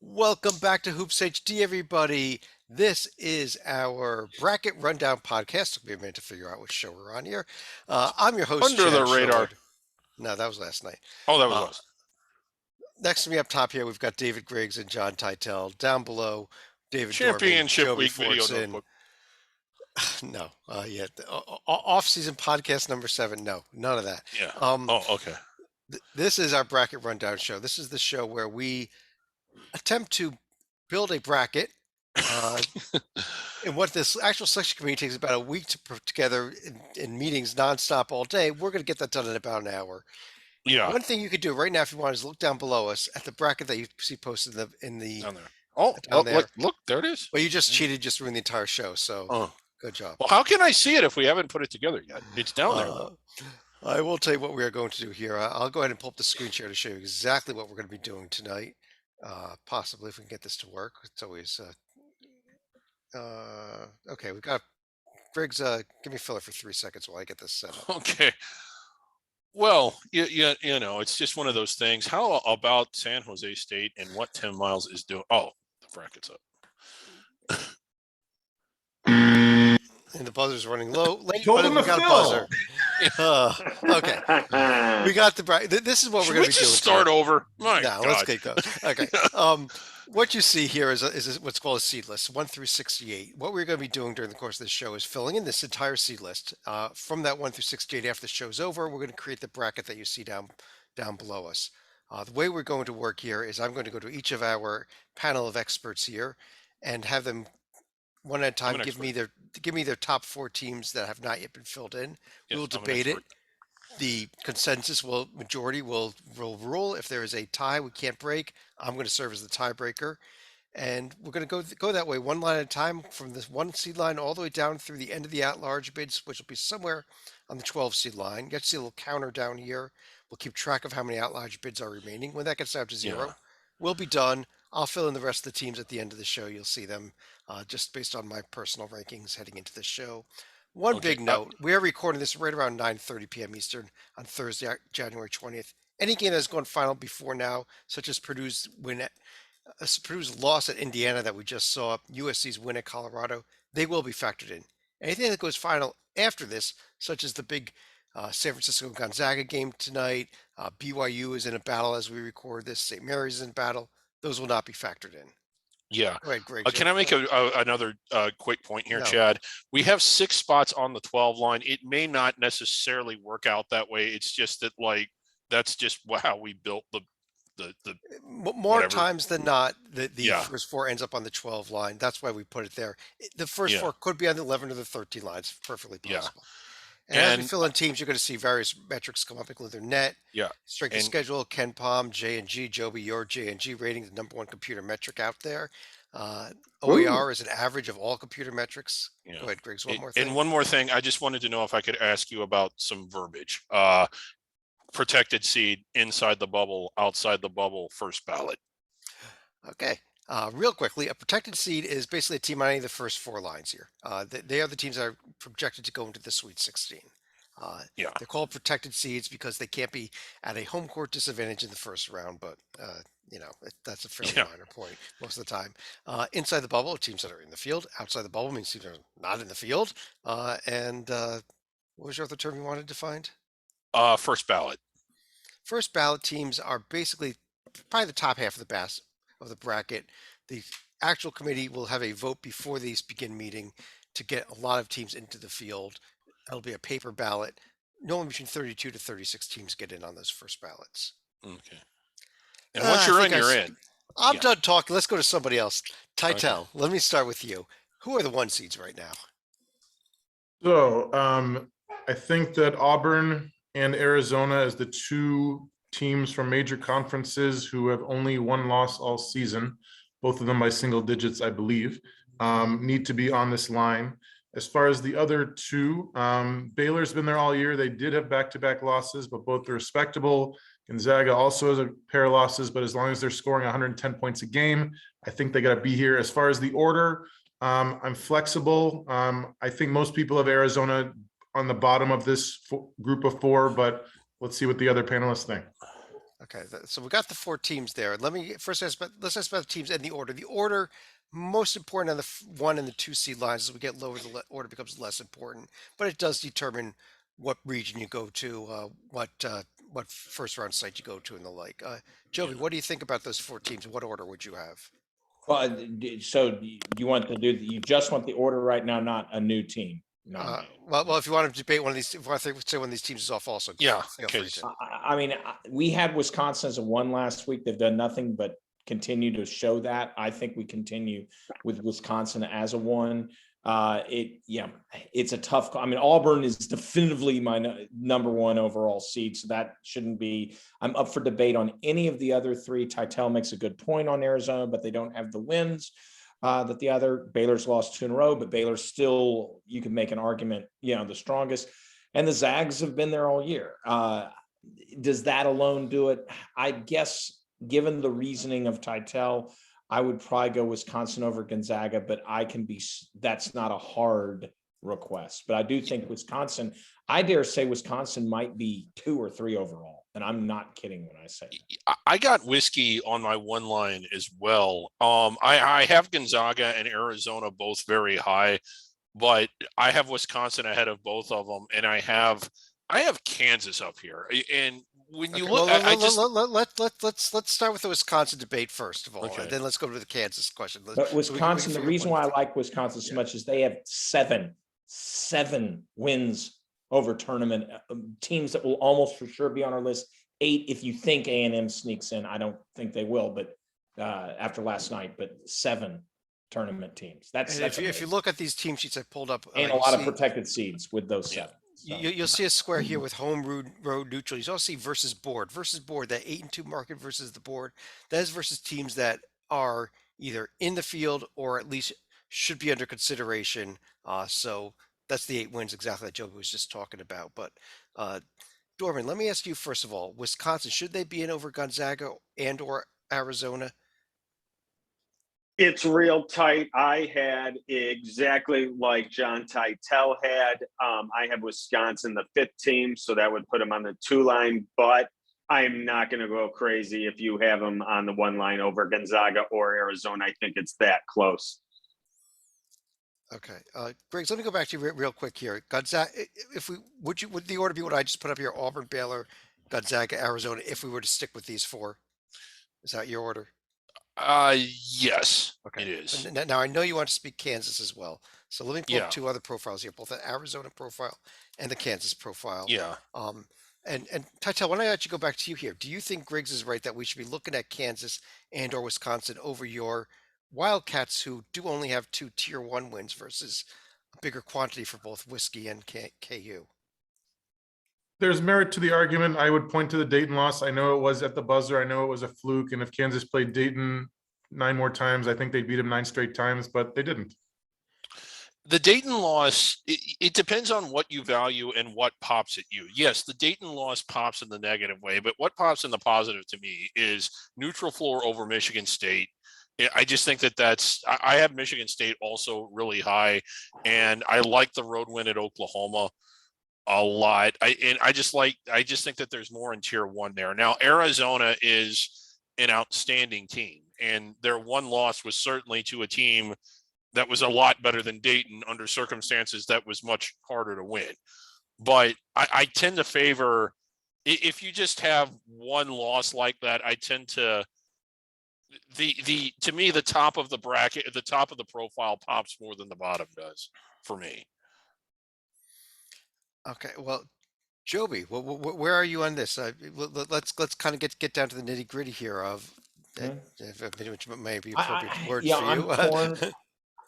Welcome back to Hoops HD, everybody. This is our bracket rundown podcast. Took me a minute to figure out which show we're on here. I'm your host, Under the Chad radar. Shillard. No, that was last night. Oh, that was Uh, us. Next to me up top here, we've got David Griggs and John Titel. Down below, David Dorman, Championship Joby week video Fortson. notebook. No, yeah, off-season podcast number 7. No, none of that. Yeah. Um, Okay. this is our bracket rundown show. This is the show where we attempt to build a bracket. And what this actual selection committee takes about a week to put together in meetings nonstop all day, we're going to get that done in about an hour. Yeah. One thing you could do right now, if you want, is look down below us at the bracket that you see posted Down there. down there. Look, there it is. Well, you just cheated, just ruined the entire show. So good job. Well, how can I see it if we haven't put it together yet? It's down there. I will tell you what we are going to do here. I'll go ahead and pull up the screen share to show you exactly what we're going to be doing tonight. Possibly if we can get this to work. It's always okay. We've got Griggs. Give me filler for 3 seconds while I get this set up. Okay. Well, you know, it's just one of those things. How about San Jose State and what Tim Miles is doing? Oh, the bracket's up. And the buzzer's running low. Late, but we got a buzzer. Okay. We got the bracket. This is what we're going to be doing. Start over. My no, God. let's get going. Okay. What you see here is what's called a seed list, 1 through 68. What we're going to be doing during the course of this show is filling in this entire seed list. From that 1 through 68, after the show's over, we're going to create the bracket that you see down below us. The way we're going to work here is I'm going to go to each of our panel of experts here and have them one at a time give me their top 4 teams that have not yet been filled in. Yes, we'll debate it. The consensus majority will rule. If there is a tie we can't break, I'm going to serve as the tiebreaker. And we're going to go that way, one line at a time, from this 1 seed line all the way down through the end of the at-large bids, which will be somewhere on the 12 seed line. You get to see a little counter down here. We'll keep track of how many at-large bids are remaining. When that gets down to 0, we'll be done. I'll fill in the rest of the teams at the end of the show. You'll see them just based on my personal rankings heading into the show. One big note, we are recording this right around 9:30 p.m. Eastern on Thursday, January 20th. Any game that's gone final before now, such as Purdue's loss at Indiana that we just saw, USC's win at Colorado, they will be factored in. Anything that goes final after this, such as the big San Francisco-Gonzaga game tonight, BYU is in a battle as we record this, St. Mary's is in battle, those will not be factored in. Yeah. Go ahead, Greg. Can I make another quick point here, Chad? We have 6 spots on the 12 line. It may not necessarily work out that way. It's just that, like, that's just how we built the more whatever. times than not, the first 4 ends up on the 12 line. That's why we put it there. The first 4 could be on the 11 or the 13 lines. It's perfectly possible. And as we fill in teams, you're going to see various metrics come up, including their net, strength of schedule, Ken Palm, J&G, Joby, your J&G rating, the number 1 computer metric out there. OER is an average of all computer metrics. Go ahead, Griggs. One more thing. And one more thing, I just wanted to know if I could ask you about some verbiage. Protected seed, inside the bubble, outside the bubble, first ballot. Okay. Real quickly, a protected seed is basically a team on any of the first 4 lines here. They are the teams that are projected to go into the Sweet 16. They're called protected seeds because they can't be at a home court disadvantage in the first round, but that's a fairly minor point most of the time. Inside the bubble, teams that are in the field. Outside the bubble means teams that are not in the field. And what was your other term you wanted defined? First ballot. First ballot teams are basically probably the top half of the bracket. The actual committee will have a vote before these begin meeting to get a lot of teams into the field. It'll be a paper ballot. No one between 32 to 36 teams get in on those first ballots. Okay. And once you're in, you're in. I'm done talking. Let's go to somebody else. Titel, let me start with you. Who are the 1 seeds right now? So I think that Auburn and Arizona as the 2 teams from major conferences who have only 1 loss all season, both of them by single digits, I believe, need to be on this line. As far as the other 2, Baylor's been there all year. They did have back-to-back losses, but both are respectable. Gonzaga also has a pair of losses, but as long as they're scoring 110 points a game, I think they got to be here. As far as the order, I'm flexible. I think most people have Arizona on the bottom of this group of 4, but let's see what the other panelists think. Okay, so we got the four teams there. Let's ask about the teams and the order. The order most important on the one and the two seed lines. As we get lower, the order becomes less important, but it does determine what region you go to, what first round site you go to, and the like. Joby, Yeah. what do you think about those four teams? What order would you have? Well, so you want to do, you just want the order right now, not a new team nominated. Well, if you want to debate one of these, if you want to say one of these teams is off, also, Yeah, feel free to. I mean, we had Wisconsin as a 1 last week. They've done nothing but continue to show that. I think we continue with Wisconsin as a 1. It's a tough. I mean, Auburn is definitively my number 1 overall seed, so that shouldn't be. I'm up for debate on any of the other 3. Titel makes a good point on Arizona, but they don't have the wins that the other. Baylor's lost 2 in a row, but Baylor's still, you can make an argument, the strongest. And the Zags have been there all year. Does that alone do it? I guess, given the reasoning of Titel, I would probably go Wisconsin over Gonzaga, but that's not a hard request. But I do think Wisconsin, I dare say Wisconsin might be 2 or 3 overall. And I'm not kidding when I say that. I got whiskey on my 1 line as well. I have Gonzaga and Arizona both very high, but I have Wisconsin ahead of both of them, and I have Kansas up here. And when you look, let's start with the Wisconsin debate first of all, Okay. and then let's go to the Kansas question. But Wisconsin, the reason why I like Wisconsin so much is they have seven wins over tournament teams that will almost for sure be on our list. 8 if you think A&M sneaks in. I don't think they will, but after last night, but 7 tournament teams. That's if you look at these team sheets I pulled up, and a lot of protected seeds with those 7. So. You'll see a square here with home, road, neutral. You also see versus board, that 8-2 market versus the board. That is versus teams that are either in the field or at least should be under consideration. So that's the 8 wins exactly that Joby was just talking about. But Dorman, let me ask you first of all, Wisconsin, should they be in over Gonzaga and or Arizona? It's real tight. I had exactly like John Titel had. I have Wisconsin, the 5th team, so that would put them on the 2 line. But I am not going to go crazy if you have them on the 1 line over Gonzaga or Arizona. I think it's that close. Okay, Griggs, let me go back to you real quick here. Gonzaga, would the order be what I just put up here? Auburn, Baylor, Gonzaga, Arizona. If we were to stick with these 4, is that your order? Yes, Okay. it is. Now I know you want to speak Kansas as well, so let me pull Yeah. up 2 other profiles here, both the Arizona profile and the Kansas profile. Yeah. And Titel, why don't I actually go back to you here? Do you think Griggs is right that we should be looking at Kansas and or Wisconsin over your Wildcats, who do only have 2 tier 1 wins versus a bigger quantity for both Whiskey and KU? There's merit to the argument. I would point to the Dayton loss. I know it was at the buzzer. I know it was a fluke. And if Kansas played Dayton 9 more times, I think they'd beat him 9 straight times, but they didn't. The Dayton loss, it depends on what you value and what pops at you. Yes, the Dayton loss pops in the negative way, but what pops in the positive to me is neutral floor over Michigan State. I just think I have Michigan State also really high, and I like the road win at Oklahoma a lot. I just think that there's more in tier 1 there. Now, Arizona is an outstanding team, and their 1 loss was certainly to a team that was a lot better than Dayton under circumstances that was much harder to win. But I tend to favor, if you just have 1 loss like that, I tend to, to me, the top of the bracket, the top of the profile pops more than the bottom does for me. Okay, well, Joby, where are you on this? Let's kind of get down to the nitty gritty here of which may be appropriate words for you. I'm torn.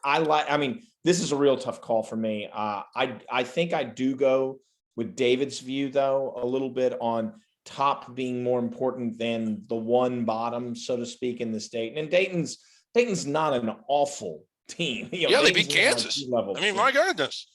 I mean, this is a real tough call for me. I think I do go with David's view, though, a little bit on top being more important than the 1 bottom, so to speak, in the state. And Dayton's not an awful team. Yeah, they beat Kansas. I mean, my goodness.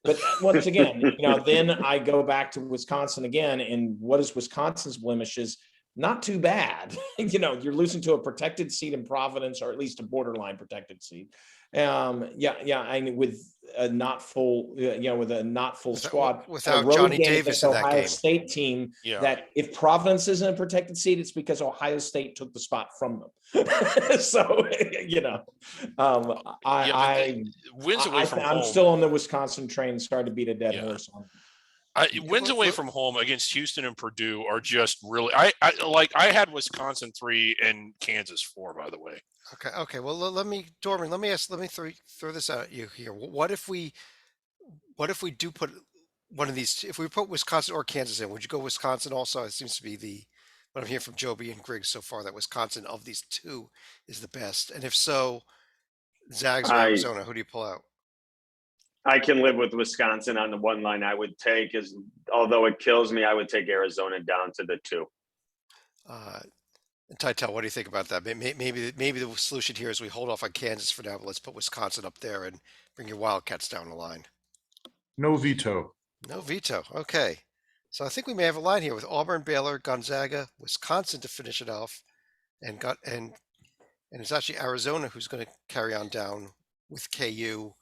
But once again, then I go back to Wisconsin again. And what is Wisconsin's blemishes? not too bad. You're losing to a protected seat in Providence, or at least a borderline protected seat. I mean, with a not full, with a not full squad, without a road Johnny game Davis against in that Ohio game. State team. Yeah. That if Providence isn't a protected seat, it's because Ohio State took the spot from them. So Wins away from I'm home. still on the Wisconsin train. Sorry to beat a dead horse on. Wins away from home against Houston and Purdue are just really. I had Wisconsin 3 and Kansas 4, by the way. Okay. Well, let me throw this out at you here. What if we do put one of these? If we put Wisconsin or Kansas in, would you go Wisconsin also? It seems to be what I'm hearing from Joby and Griggs so far, that Wisconsin of these two is the best. And if so, Zags or Arizona, who do you pull out? I can live with Wisconsin on the one line. I would take, is although it kills me, I would take Arizona down to the 2. And Tytel, what do you think about that? Maybe the solution here is we hold off on Kansas for now, but let's put Wisconsin up there and bring your Wildcats down the line. No veto. No veto. Okay. So I think we may have a line here with Auburn, Baylor, Gonzaga, Wisconsin to finish it off, and it's actually Arizona who's going to carry on down with KU,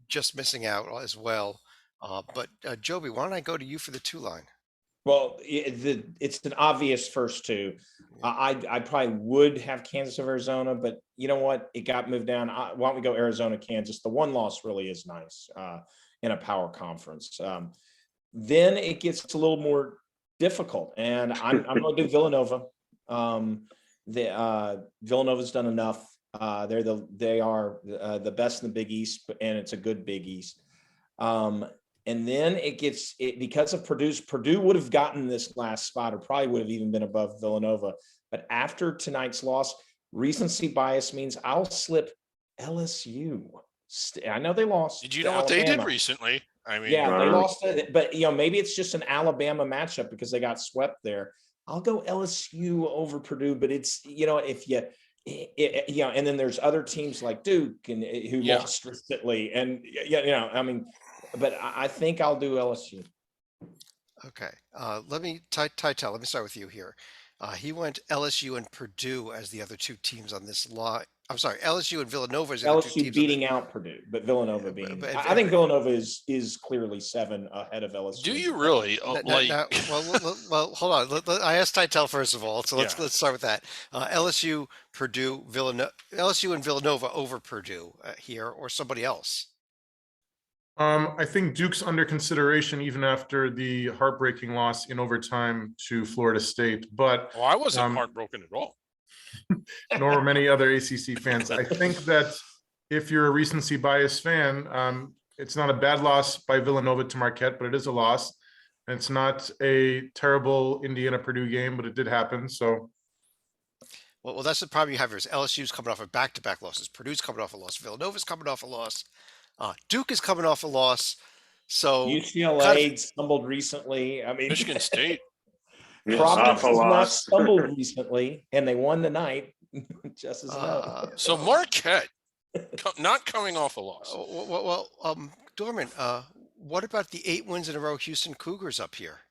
just missing out as well. But Joby, why don't I go to you for the 2 line? Well, it's an obvious first 2. I probably would have Kansas or Arizona, but you know what? It got moved down. Why don't we go Arizona, Kansas? The one loss really is nice in a power conference. Then it gets a little more difficult, and I'm going to do Villanova. Villanova's done enough. They are the best in the Big East, and it's a good Big East. And then because of Purdue would have gotten this last spot, or probably would have even been above Villanova. But after tonight's loss, recency bias means I'll slip LSU. I know they lost. Did you know what they did recently? I mean, yeah, they lost it, but maybe it's just an Alabama matchup because they got swept there. I'll go LSU over Purdue, but it's if you. And then there's other teams like Duke who lost recently, and but I think I'll do LSU. Okay, let me Tytel. Let me start with you here. He went LSU and Purdue as the other 2 teams on this line. I'm sorry, LSU and Villanova as the other 2 teams. LSU beating out Purdue, but Villanova being. I think Villanova is clearly 7 ahead of LSU. Do you really? Well, hold on. I asked Tytel first of all, so let's start with that. LSU, Purdue, LSU and Villanova over Purdue here, or somebody else. I think Duke's under consideration even after the heartbreaking loss in overtime to Florida State. But I wasn't heartbroken at all. Nor were many other ACC fans. I think that if you're a recency bias fan, it's not a bad loss by Villanova to Marquette, but it is a loss. And it's not a terrible Indiana-Purdue game, but it did happen. So, well, that's the problem you have here is LSU's coming off of back-to-back losses. Purdue's coming off a loss. Villanova's coming off a loss. Duke is coming off a loss. So UCLA stumbled recently. I mean, Michigan State. Providence has not stumbled recently, and they won tonight. Just as well. So Marquette not coming off a loss. Dorman, what about the 8 wins in a row Houston Cougars up here?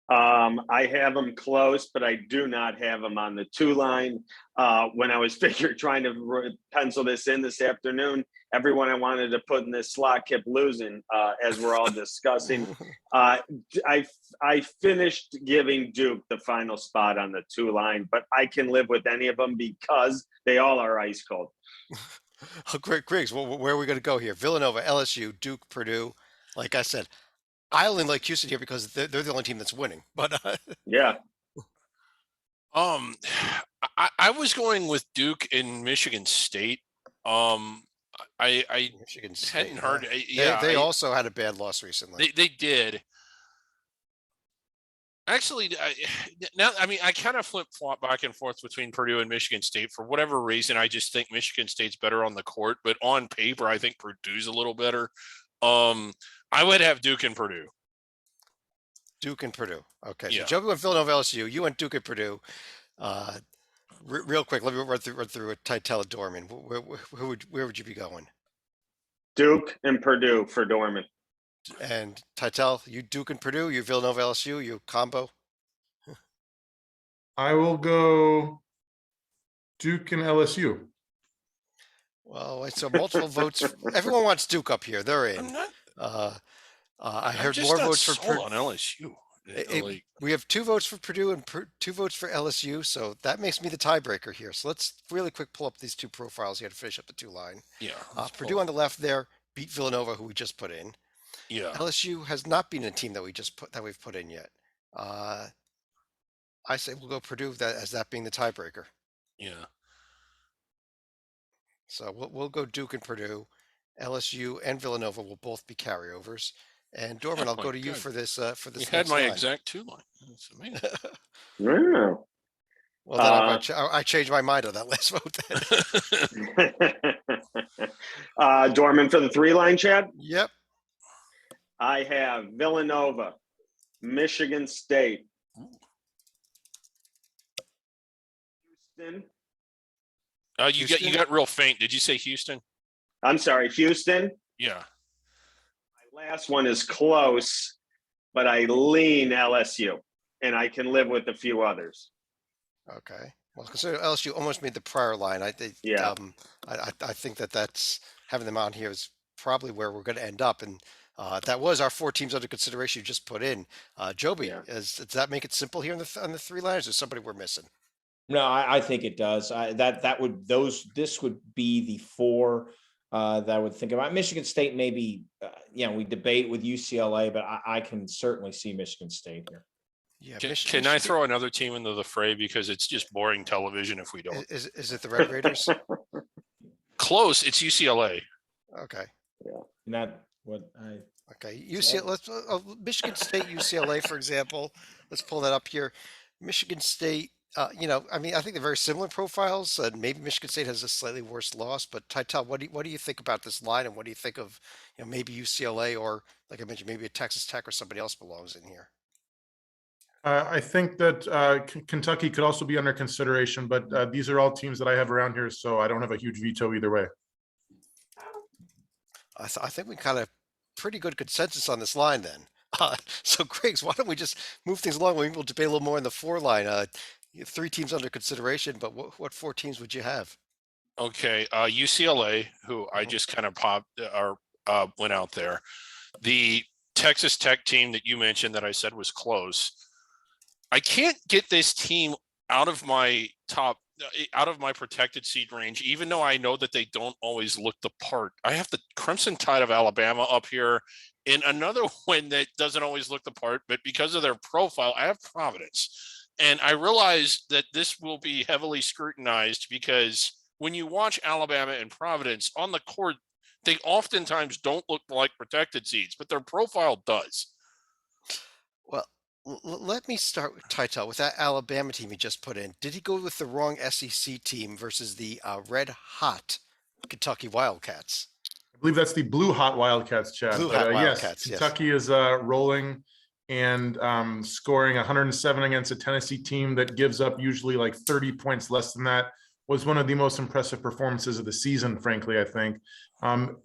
I have them close, but I do not have them on the 2 line. When I was trying to pencil this in this afternoon, everyone I wanted to put in this slot kept losing, as we're all discussing. I finished giving Duke the final spot on the 2 line, but I can live with any of them because they all are ice cold. Great, Griggs. Well, where are we going to go here? Villanova, LSU, Duke, Purdue. Like I said, I only like Houston here because they're the only team that's winning. But yeah. I was going with Duke in Michigan State. Michigan State hadn't heard. They also had a bad loss recently. They did. Actually, I kind of flip-flop back and forth between Purdue and Michigan State. For whatever reason, I just think Michigan State's better on the court, but on paper, I think Purdue's a little better. I would have Duke and Purdue. Duke and Purdue. Okay. Yeah. So Joby went Villanova, LSU. You went Duke and Purdue. Real quick, let me run through a Tytel Dorman. Where would you be going? Duke and Purdue for Dorman. And Tytel, you Duke and Purdue, you Villanova, LSU, you combo? I will go Duke and LSU. Well, so multiple votes. Everyone wants Duke up here. They're in. I'm not. Uh, I I'm heard just more not votes for sold on LSU. Like, we have 2 votes for Purdue and 2 votes for LSU, so that makes me the tiebreaker here. So let's really quick pull up these 2 profiles here to finish up the 2 line. yeah, Purdue on the left there beat Villanova, who we just put in. yeah, LSU has not been a team that we've put in yet. I say we'll go Purdue as that being the tiebreaker. yeah. So we'll go Duke and Purdue. LSU and Villanova will both be carryovers. And Dorman, I'll my go to you God. for this You next had my line. exact 2 line. That's amazing. Wow. Well, then I changed my mind on that last vote then. Dorman for the 3-line, Chad. Yep. I have Villanova, Michigan State, Houston. You got real faint. Did you say Houston? I'm sorry, Houston. Yeah. My last one is close, but I lean LSU, and I can live with a few others. Okay. Well, consider LSU almost made the prior line. I think. Yeah. I think that's having them on here is probably where we're going to end up, and that was our 4 teams under consideration you just put in. Joby, Yeah. does that make it simple here on the 3 lines? Or somebody we're missing? No, I think it does. This would be the 4 that I would think about. Michigan State, maybe, we debate with UCLA, but I can certainly see Michigan State here. Yeah. Can I throw another team into the fray, because it's just boring television if we don't? Is it the Red Raiders? Close. It's UCLA. Okay. And that what I Okay. UCLA. Let's Michigan State, UCLA, for example. Let's pull that up here. Michigan State. I think they're very similar profiles. Maybe Michigan State has a slightly worse loss, but Tytel, what do you think about this line, and what do you think of maybe UCLA, or like I mentioned, maybe a Texas Tech or somebody else belongs in here? I think that Kentucky could also be under consideration, but these are all teams that I have around here, so I don't have a huge veto either way. I think we kind of pretty good consensus on this line then. So Griggs, why don't we just move things along? Maybe we'll debate a little more in the 4 line. 3 teams under consideration, but what 4 teams would you have? Okay. UCLA, who I just kind of went out there. The Texas Tech team that you mentioned that I said was close. I can't get this team out of my protected seed range, even though I know that they don't always look the part. I have the Crimson Tide of Alabama up here in another one that doesn't always look the part, but because of their profile, I have Providence. And I realize that this will be heavily scrutinized, because when you watch Alabama and Providence on the court, they oftentimes don't look like protected seeds, but their profile does. Well, let me start with Tytel. With that Alabama team he just put in, did he go with the wrong SEC team versus the red hot Kentucky Wildcats? I believe that's the Blue Hot Wildcats, Chad. Blue Hot Wildcats, yes. Kentucky is rolling and scoring 107 against a Tennessee team that gives up usually like 30 points less than that. Was one of the most impressive performances of the season, frankly, I think.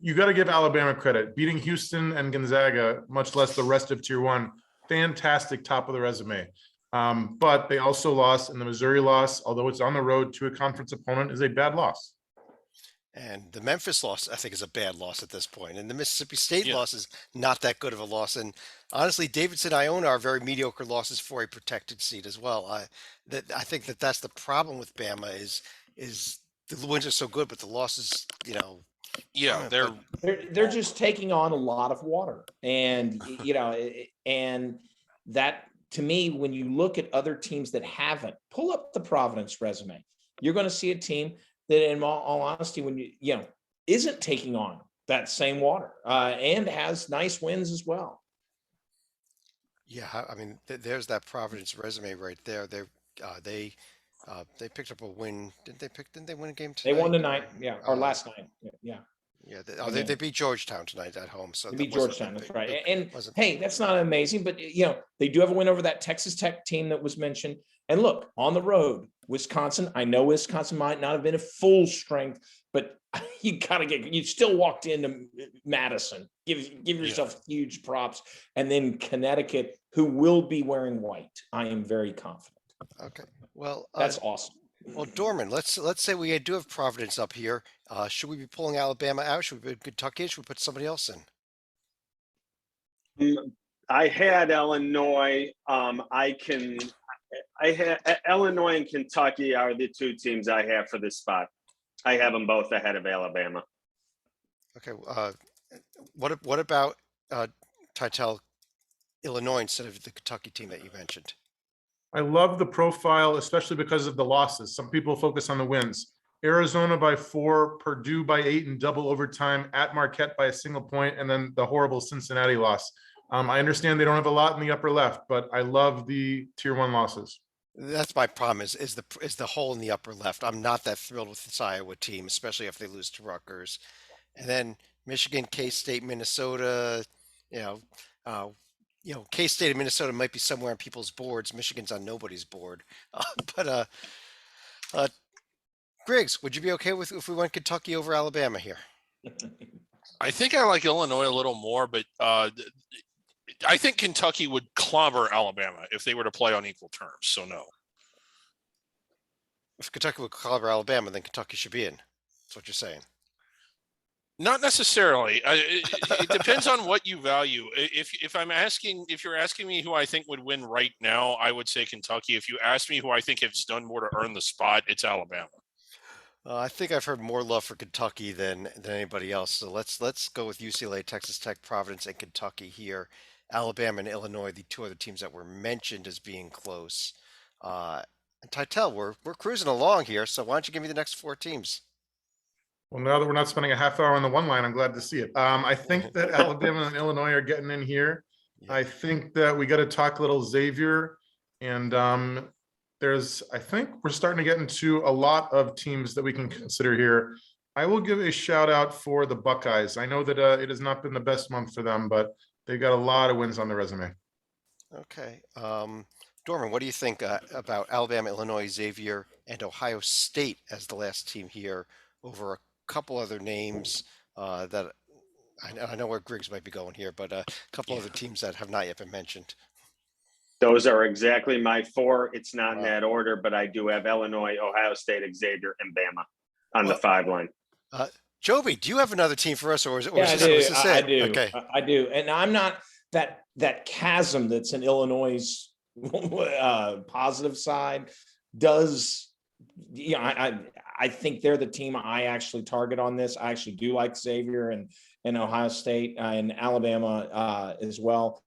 You got to give Alabama credit. Beating Houston and Gonzaga, much less the rest of Tier 1, fantastic top of the resume. But they also lost, and the Missouri loss, although it's on the road to a conference opponent, is a bad loss. And the Memphis loss, I think, is a bad loss at this point. And the Mississippi State Yeah. loss is not that good of a loss. And honestly, Davidson, Iona are very mediocre losses for a protected seed as well. I think that's the problem with Bama is the wins are so good, but the losses, Yeah, they're just taking on a lot of water, and and that, to me, when you look at other teams that haven't, pull up the Providence resume, you're going to see a team that, in all honesty, when you isn't taking on that same water and has nice wins as well. Yeah, I mean, there's that Providence resume right there. They picked up a win. Didn't they win a game tonight? They won tonight, or last night. Yeah. Yeah, they beat Georgetown tonight at home. So they beat Georgetown, that's right. And wasn't hey, that's not amazing, but they do have a win over that Texas Tech team that was mentioned. And look, on the road, Wisconsin. I know Wisconsin might not have been at full strength, but you still walked into Madison. Give yourself huge props. And then Connecticut, who will be wearing white. I am very confident. Okay. Well, That's awesome. well, Dorman, let's say we do have Providence up here. Should we be pulling Alabama out? Should we put Kentucky in? Should we put somebody else in? I had Illinois. I had Illinois and Kentucky are the two teams I have for this spot. I have them both ahead of Alabama. Okay. What about Titel Illinois instead of the Kentucky team that you mentioned? I love the profile, especially because of the losses. Some people focus on the wins. Arizona by 4, Purdue by 8 in double overtime, at Marquette by a single point, and then the horrible Cincinnati loss. I understand they don't have a lot in the upper left, but I love the tier 1 losses. That's my problem is the hole in the upper left. I'm not that thrilled with this Iowa team, especially if they lose to Rutgers. And then Michigan, K-State, Minnesota, you know, uh, K-State and Minnesota might be somewhere on people's boards. Michigan's on nobody's board. But Griggs, would you be okay with if we went Kentucky over Alabama here? I think I like Illinois a little more, but I think Kentucky would clobber Alabama if they were to play on equal terms. So no. If Kentucky would clobber Alabama, then Kentucky should be in. That's what you're saying. Not necessarily. It depends on what you value. If you're asking me who I think would win right now, I would say Kentucky. If you ask me who I think has done more to earn the spot, it's Alabama. I think I've heard more love for Kentucky than anybody else. So let's go with UCLA, Texas Tech, Providence, and Kentucky here. Alabama and Illinois, the two other teams that were mentioned as being close. And Titel, we're cruising along here. So why don't you give me the next 4 teams? Well, now that we're not spending a half hour on the one line, I'm glad to see it. I think that Alabama and Illinois are getting in here. Yeah. I think that we got to talk a little Xavier, and I think we're starting to get into a lot of teams that we can consider here. I will give a shout out for the Buckeyes. I know that it has not been the best month for them, but they've got a lot of wins on their resume. Okay. Dorman, what do you think about Alabama, Illinois, Xavier, and Ohio State as the last team here over a couple other names that I know where Griggs might be going here, but a couple other teams that have not yet been mentioned? Those are exactly my 4. It's not in Wow. that order, but I do have Illinois, Ohio State, Xavier, and Bama on the 5 line. Joby, do you have another team for us, or is Yeah, this it? I do. Okay. I do. And I'm not that chasm that's in Illinois' positive side does. Yeah, I think they're the team I actually target on this. I actually do like Xavier and Ohio State and Alabama as well.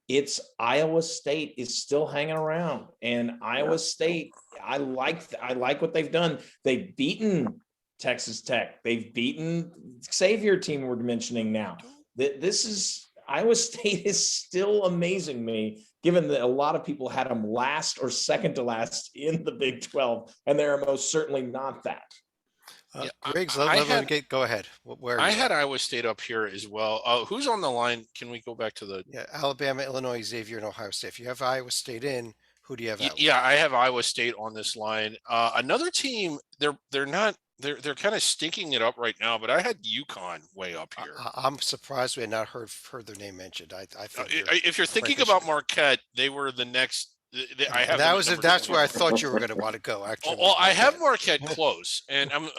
It's Iowa State is still hanging around, and Iowa State, I like what they've done. They've beaten Texas Tech. They've beaten Xavier team we're mentioning now. This is Iowa State is still amazing me, given that a lot of people had them last or second to last in the Big 12, and they're most certainly not that. Griggs, go ahead. Where I had Iowa State up here as well. Who's on the line? Can we go back to the? Yeah, Alabama, Illinois, Xavier, and Ohio State. If you have Iowa State in, who do you have out? Yeah, I have Iowa State on this line. Another team, they're kind of stinking it up right now, but I had UConn way up here. I'm surprised we had not heard their name mentioned. I think if you're thinking about Marquette, they were the next. I have that's where I thought you were going to want to go. Actually, well, I have Marquette close, and I'm.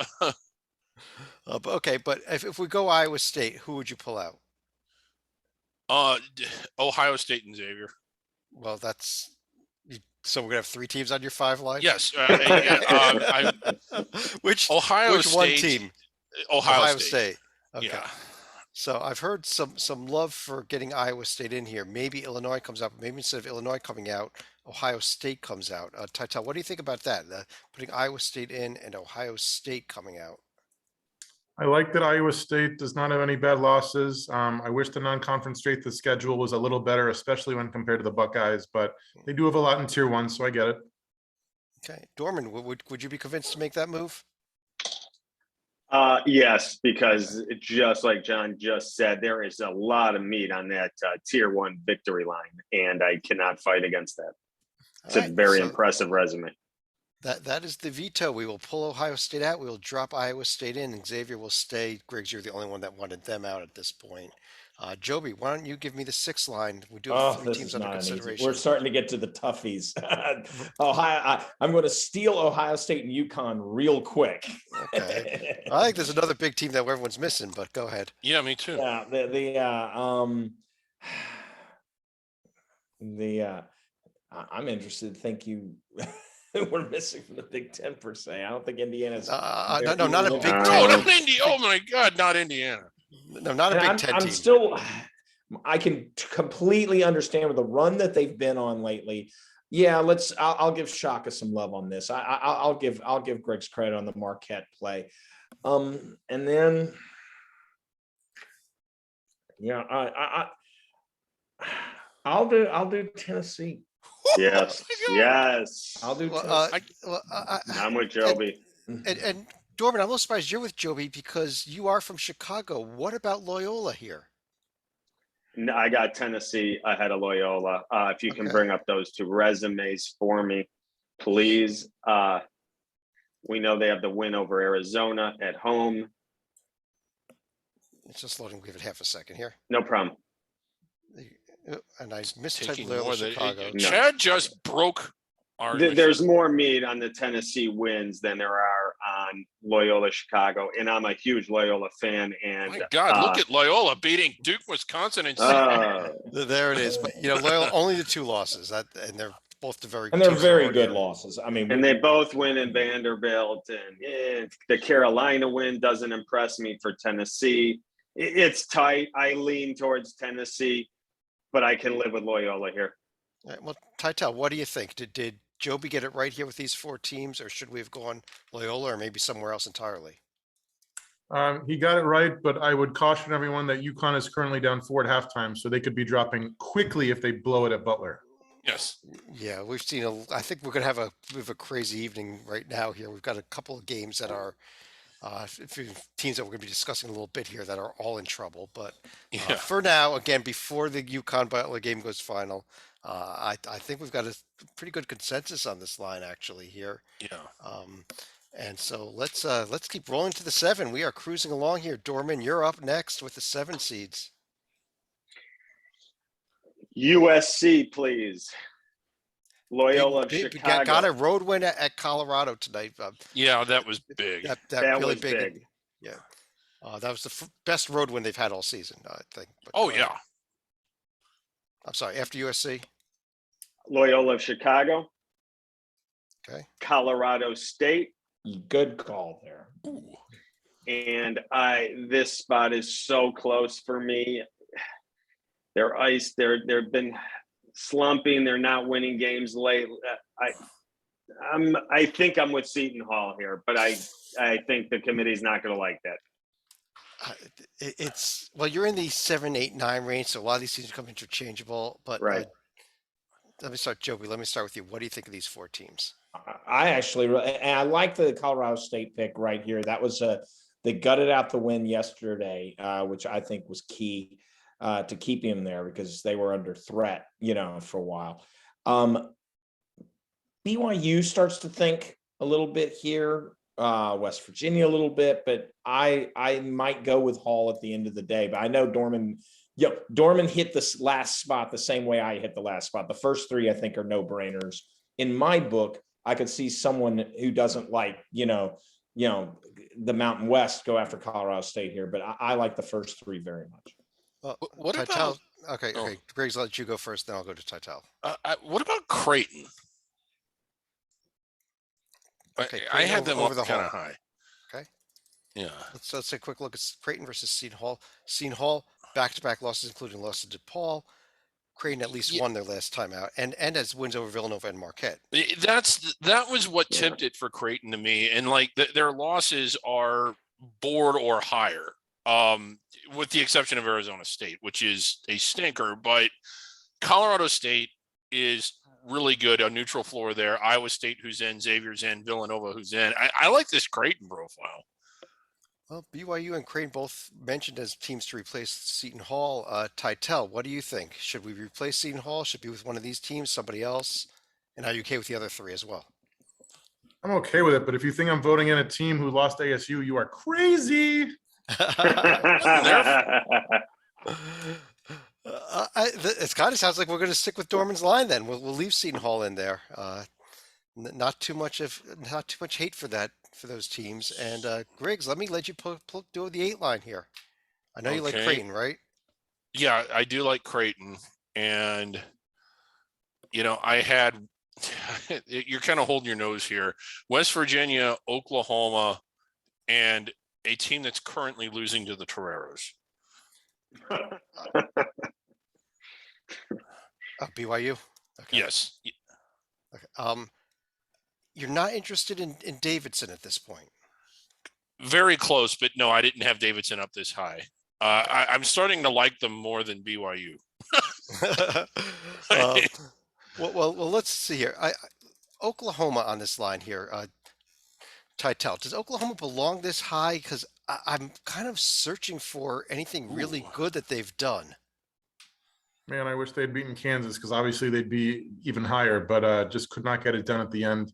Okay, but if we go Iowa State, who would you pull out? Ohio State and Xavier. Well, so we're gonna have 3 teams on your 5 line. Yes. Which Ohio State? One team? Ohio State. Okay. Yeah. So I've heard some love for getting Iowa State in here. Maybe Illinois comes out. Maybe instead of Illinois coming out, Ohio State comes out. Titel, what do you think about that? Putting Iowa State in and Ohio State coming out. I like that Iowa State does not have any bad losses. I wish the non-conference strength of schedule was a little better, especially when compared to the Buckeyes, but they do have a lot in tier 1, so I get it. Okay. Dorman, would you be convinced to make that move? Yes, because just like John just said, there is a lot of meat on that tier 1 victory line, and I cannot fight against that. It's a very impressive resume. That is the veto. We will pull Ohio State out. We will drop Iowa State in, and Xavier will stay. Griggs, you're the only one that wanted them out at this point. Joby, why don't you give me the 6th line? We do have Oh, 3 this teams is under not an easy. consideration. We're starting to get to the toughies. Ohio, I'm going to steal Ohio State and UConn real quick. Okay. I think there's another big team that everyone's missing, but go ahead. Yeah, me too. I'm interested. Thank you. We're missing from the Big Ten per se. I don't think Indiana's. No, not a big No, team. not Indiana. Oh my God, not Indiana. No, not a And Big Ten I'm team. still. I can completely understand with the run that they've been on lately. Yeah, I'll give Shaka some love on this. I'll give Greg's credit on the Marquette play. And then, yeah, I'll do Tennessee. Yes, yes. I'll do Well, Tennessee. I'm with Joby. and Dorman, I'm a little surprised you're with Joby because you are from Chicago. What about Loyola here? No, I got Tennessee ahead of Loyola. If you can Okay. bring up those 2 resumes for me, please. We know they have the win over Arizona at home. It's just loading. Give it half a second here. No problem. And I mistyped Taking Loyola more than Chicago. No. Chad just broke our. There's more meat on the Tennessee wins than there are on Loyola Chicago, and I'm a huge Loyola fan. And My God, look at Loyola beating Duke, Wisconsin, and There it is. But Loyola only the 2 losses. And they're both the very And they're teams that are very already good in. losses. I mean, and they both win in Vanderbilt, and the Carolina win doesn't impress me for Tennessee. It's tight. I lean towards Tennessee, but I can live with Loyola here. All right, well, Tytel, what do you think? Did Joby get it right here with these 4 teams, or should we have gone Loyola or maybe somewhere else entirely? He got it right, but I would caution everyone that UConn is currently down 4 at halftime, so they could be dropping quickly if they blow it at Butler. yes. Yeah, we've seen I think we're going to have a bit of a crazy evening right now here. We've got a couple of games that are teams that we're going to be discussing a little bit here that are all in trouble. But Yeah. for now, again, before the UConn Butler game goes final, I think we've got a pretty good consensus on this line actually here. Yeah. And so let's keep rolling to the 7. We are cruising along here. Dorman, you're up next with the 7 seeds. USC, please. Loyola of Big, Chicago. got a road win at Colorado tonight. Yeah, that was big. That really was big. big. Yeah. That was the best road win they've had all season, I think. But, Oh yeah. I'm sorry. After USC. Loyola of Chicago. Okay. Colorado State. good call there. Ooh. And this spot is so close for me. They're iced. They've been slumping. They're not winning games late. I think I'm with Seton Hall here, but I think the committee's not going to like that. It's well, you're in the 7, 8, 9 range, so a lot of these teams become interchangeable. But Right. let me start, Joby. Let me start with you. What do you think of these 4 teams? I like the Colorado State pick right here. That was they gutted out the win yesterday, which I think was key to keep him there because they were under threat, for a while. BYU starts to think a little bit here, West Virginia a little bit, but I might go with Hall at the end of the day. But I know Dorman hit this last spot the same way I hit the last spot. The first 3 I think are no brainers in my book. I could see someone who doesn't like, the Mountain West go after Colorado State here, but I like the first 3 very much. Well, What Tytel, about? okay. Oh. Greg's let you go first, then I'll go to Tytel. What about Creighton? Okay, I had them over up the kind of Hall. high. Okay. Yeah. Let's take a quick look at Creighton versus Seton Hall. Seton Hall back-to-back losses, including losses to DePaul. Creighton at least won their last time out, and as wins over Villanova and Marquette. That was what tipped it for Creighton to me, and their losses are board or higher, with the exception of Arizona State, which is a stinker. But Colorado State is really good, a neutral floor there. Iowa State, who's in, Xavier's in, Villanova, who's in. I like this Creighton profile. Well, BYU and Creighton both mentioned as teams to replace Seton Hall. Tytel, what do you think? Should we replace Seton Hall? Should it be with one of these teams, somebody else? And are you okay with the other 3 as well? I'm okay with it, but if you think I'm voting in a team who lost ASU, you are crazy. It kind of sounds like we're going to stick with Dorman's line then. We'll leave Seton Hall in there. Not too much hate for that for those teams. And Griggs, let you do the 8 line here. I know you like Okay. Creighton, right? Yeah, I do like Creighton, and I had you're kind of holding your nose here. West Virginia, Oklahoma, and a team that's currently losing to the Toreros. BYU. Okay. Yes. Okay. You're not interested in Davidson at this point. Very close, but no, I didn't have Davidson up this high. I'm starting to like them more than BYU. Well, let's see here. Oklahoma on this line here. Titel, does Oklahoma belong this high? Because I'm kind of searching for anything really good that they've done. Man, I wish they'd beaten Kansas because obviously they'd be even higher, but just could not get it done at the end.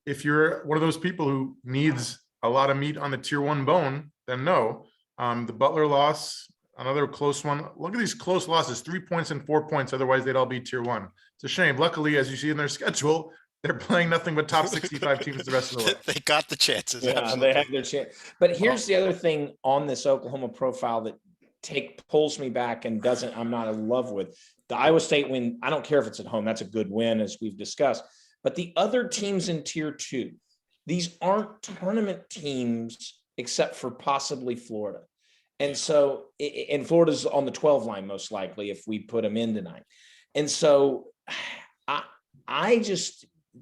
If you're one of those people who needs a lot of meat on the tier 1 bone, then no. The Butler loss, another close one. Look at these close losses, 3 points and 4 points. Otherwise, they'd all be tier 1. It's a shame. Luckily, as you see in their schedule, they're playing nothing but top 65 teams the rest of the way. They got the chances. Yeah, Absolutely. they have their chance. But here's the other thing on this Oklahoma profile that pulls me back and I'm not in love with. The Iowa State win, I don't care if it's at home. That's a good win, as we've discussed. But the other teams in tier 2, these aren't tournament teams except for possibly Florida. And so, and Florida's on the 12 line, most likely, if we put them in tonight. And so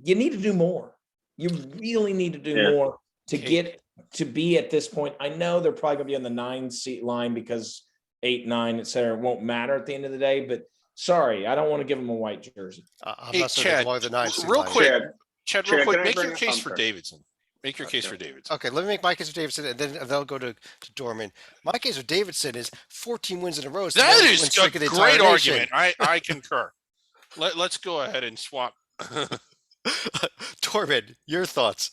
you need to do more. You really need to do more to get to be at this point. I know they're probably gonna be on the 9 seat line because 8, 9, et cetera, it won't matter at the end of the day, but sorry, I don't want to give them a white jersey. I'm not certain why the 9 seed real line. quick, Chad, real quick, can I make bring your it case up for first? Davidson. Make your case for Davidson. Okay, let me make my case for Davidson, and then they'll go to Dorman. My case for Davidson is 14 wins in a row. That is a great argument. I concur. Let's go ahead and swap. Dorman, your thoughts?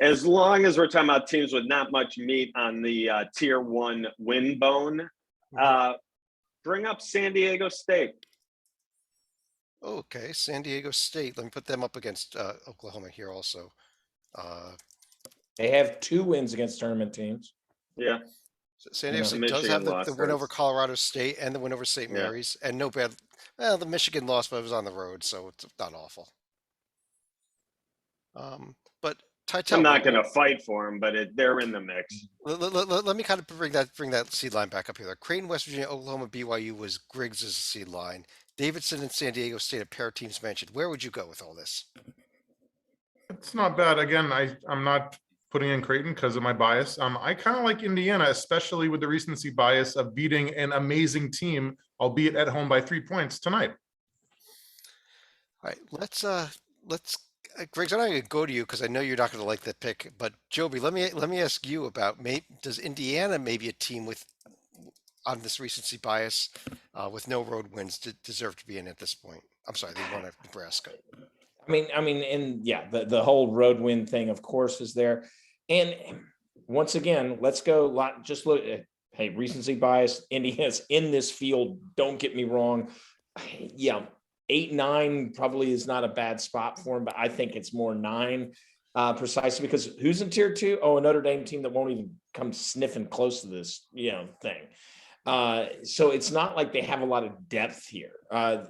As long as we're talking about teams with not much meat on the tier 1 win bone, bring up San Diego State. Okay, San Diego State. Let me put them up against Oklahoma here also. They have 2 wins against tournament teams. Yeah. San Diego State does have the win over Colorado State and the win over St. Mary's, and no bad. Well, the Michigan loss, but it was on the road, so it's not awful. But Titel, I'm not going to fight for them, but they're in the mix. Let me kind of bring that seed line back up here. Creighton, West Virginia, Oklahoma, BYU was Griggs' seed line. Davidson and San Diego State, a pair of teams mentioned. Where would you go with all this? It's not bad. Again, I'm not putting in Creighton because of my bias. I kind of like Indiana, especially with the recency bias of beating an amazing team, albeit at home by 3 points tonight. All right, let's Griggs, I'm not going to go to you because I know you're not going to like that pick. But Joby, let me ask you about does Indiana maybe a team with on this recency bias with no road wins deserve to be in at this point? I'm sorry, they won at Nebraska. I mean, and yeah, the whole road win thing, of course, is there. And once again, let's go. Just look at, hey, recency bias. Indiana's in this field. Don't get me wrong. Yeah, 8, 9 probably is not a bad spot for him, but I think it's more 9 precisely because who's in tier 2? Oh, a Notre Dame team that won't even come sniffing close to this, thing. So it's not like they have a lot of depth here.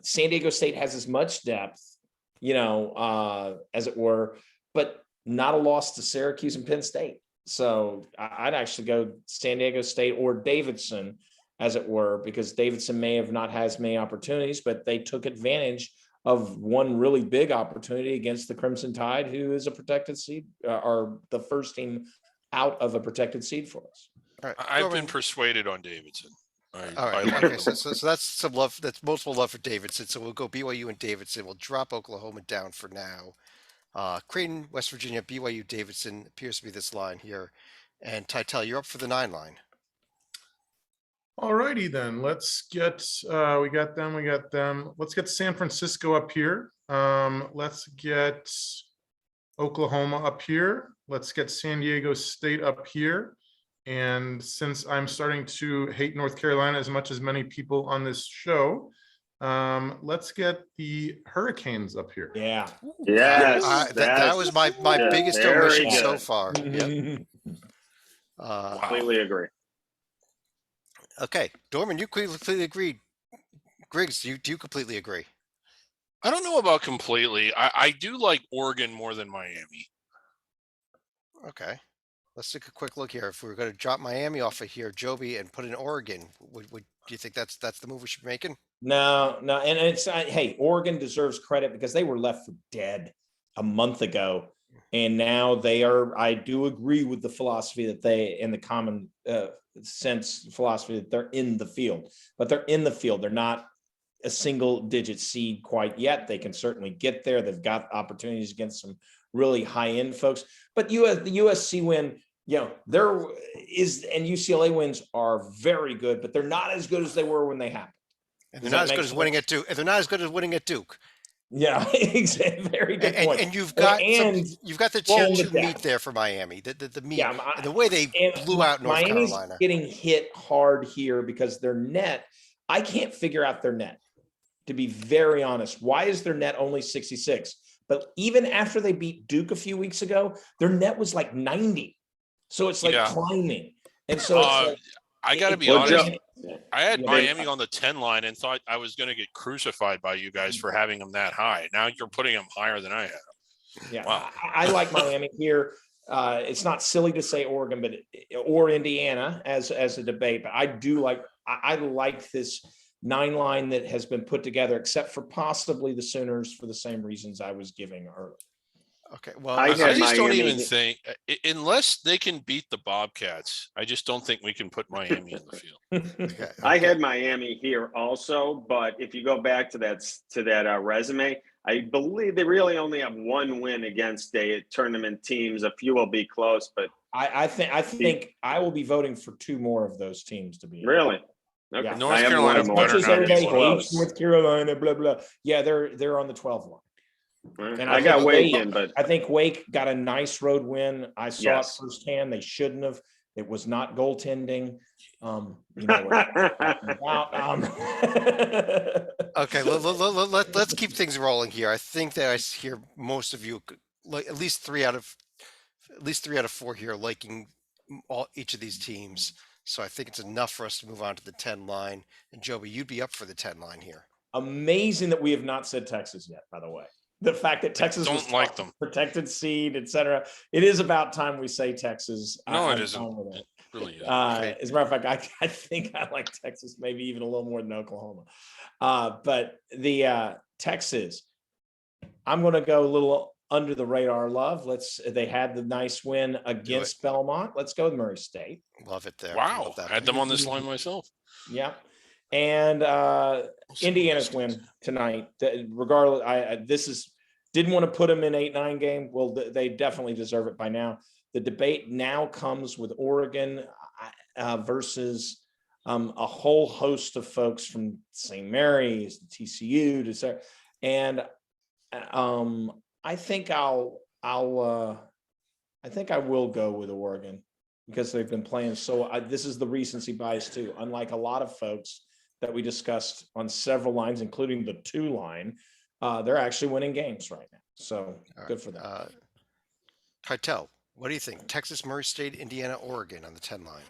San Diego State has as much depth, as it were, but not a loss to Syracuse and Penn State. So I'd actually go San Diego State or Davidson, as it were, because Davidson may have not had as many opportunities, but they took advantage of one really big opportunity against the Crimson Tide, who is a protected seed, or the first team out of a protected seed for us. All right, I've been persuaded on Davidson. All right. Okay. So that's some love. That's multiple love for Davidson. So we'll go BYU and Davidson. We'll drop Oklahoma down for now. Creighton, West Virginia, BYU, Davidson appears to be this line here. And Titel, you're up for the 9 line. All righty then. Let's get we got them. Let's get San Francisco up here. Let's get Oklahoma up here. Let's get San Diego State up here. And since I'm starting to hate North Carolina as much as many people on this show, let's get the Hurricanes up here. Yeah. Yes, That was my yeah, biggest very omission so good. far. Yep. Wow. Completely agree. Okay, Dorman, you completely agreed. Griggs, do you completely agree? I don't know about completely. I do like Oregon more than Miami. Okay, let's take a quick look here. If we were going to drop Miami off of here, Joby, and put in Oregon, would do you think that's the move we should be making? No, and it's hey, Oregon deserves credit because they were left for dead a month ago, and now they are. I do agree with the philosophy that they, in the common sense philosophy, that they're in the field, but they're in the field. They're not a single digit seed quite yet. They can certainly get there. They've got opportunities against some really high end folks, but the USC win. There is, and UCLA wins are very good, but they're not as good as they were when they happened. And they're not as good as winning at Duke. And they're not as good as winning at Duke. Yeah, exactly. Very good point. And you've got the tier 2 down. meat there for Miami. The meat, Yeah, the way they blew out North Miami's Carolina. Getting hit hard here because their net. I can't figure out their net. To be very honest, why is their net only 66? But even after they beat Duke a few weeks ago, their net was like 90. So it's like climbing. And so it's like, I got to be honest. I had Miami on the 10 line and thought I was going to get crucified by you guys for having them that high. Now you're putting them higher than I have. Yeah, wow. I like Miami here. It's not silly to say Oregon, or Indiana as a debate, but I do like. I like this 9 line that has been put together, except for possibly the Sooners for the same reasons I was giving earlier. Okay, well, I just don't even think, unless they can beat the Bobcats, I just don't think we can put Miami in the field. Okay. I had Miami here also, but if you go back to that resume, I believe they really only have 1 win against tournament teams. A few will be close, but I think I will be voting for 2 more of those teams to be really. Okay. Yeah. North Carolina's better as everybody hates North Carolina, blah blah. Yeah, they're on the 12 line. And I got Wake in, but I think Wake got a nice road win. I saw it Yes. firsthand. They shouldn't have. It was not goaltending. You know what I'm talking about. Okay, let's keep things rolling here. I think that I hear most of you, like at least three out of 4 here, liking each of these teams. So I think it's enough for us to move on to the 10 line. And Joby, you'd be up for the 10 line here. Amazing that we have not said Texas yet, by the way. The fact that Texas don't was like them. Protected seed, etc. It is about time we say Texas. No, I'm it isn't. fine with it. It really is. As a matter of fact, I think I like Texas maybe even a little more than Oklahoma. But the Texas, I'm going to go a little under the radar love. They had the nice win against Belmont. Let's go with Murray State. Love it there. Wow. Love that. I had them on this line myself. Yeah. And Indiana's win tonight. Regardless, didn't want to put them in 8-9 game. Well, they definitely deserve it by now. The debate now comes with Oregon versus a whole host of folks from St. Mary's, TCU, and I think I will go with Oregon because they've been playing this is the recency bias too. Unlike a lot of folks that we discussed on several lines, including the 2 line, they're actually winning games right now. So good for them. Keitel, what do you think? Texas, Murray State, Indiana, Oregon on the 10 line.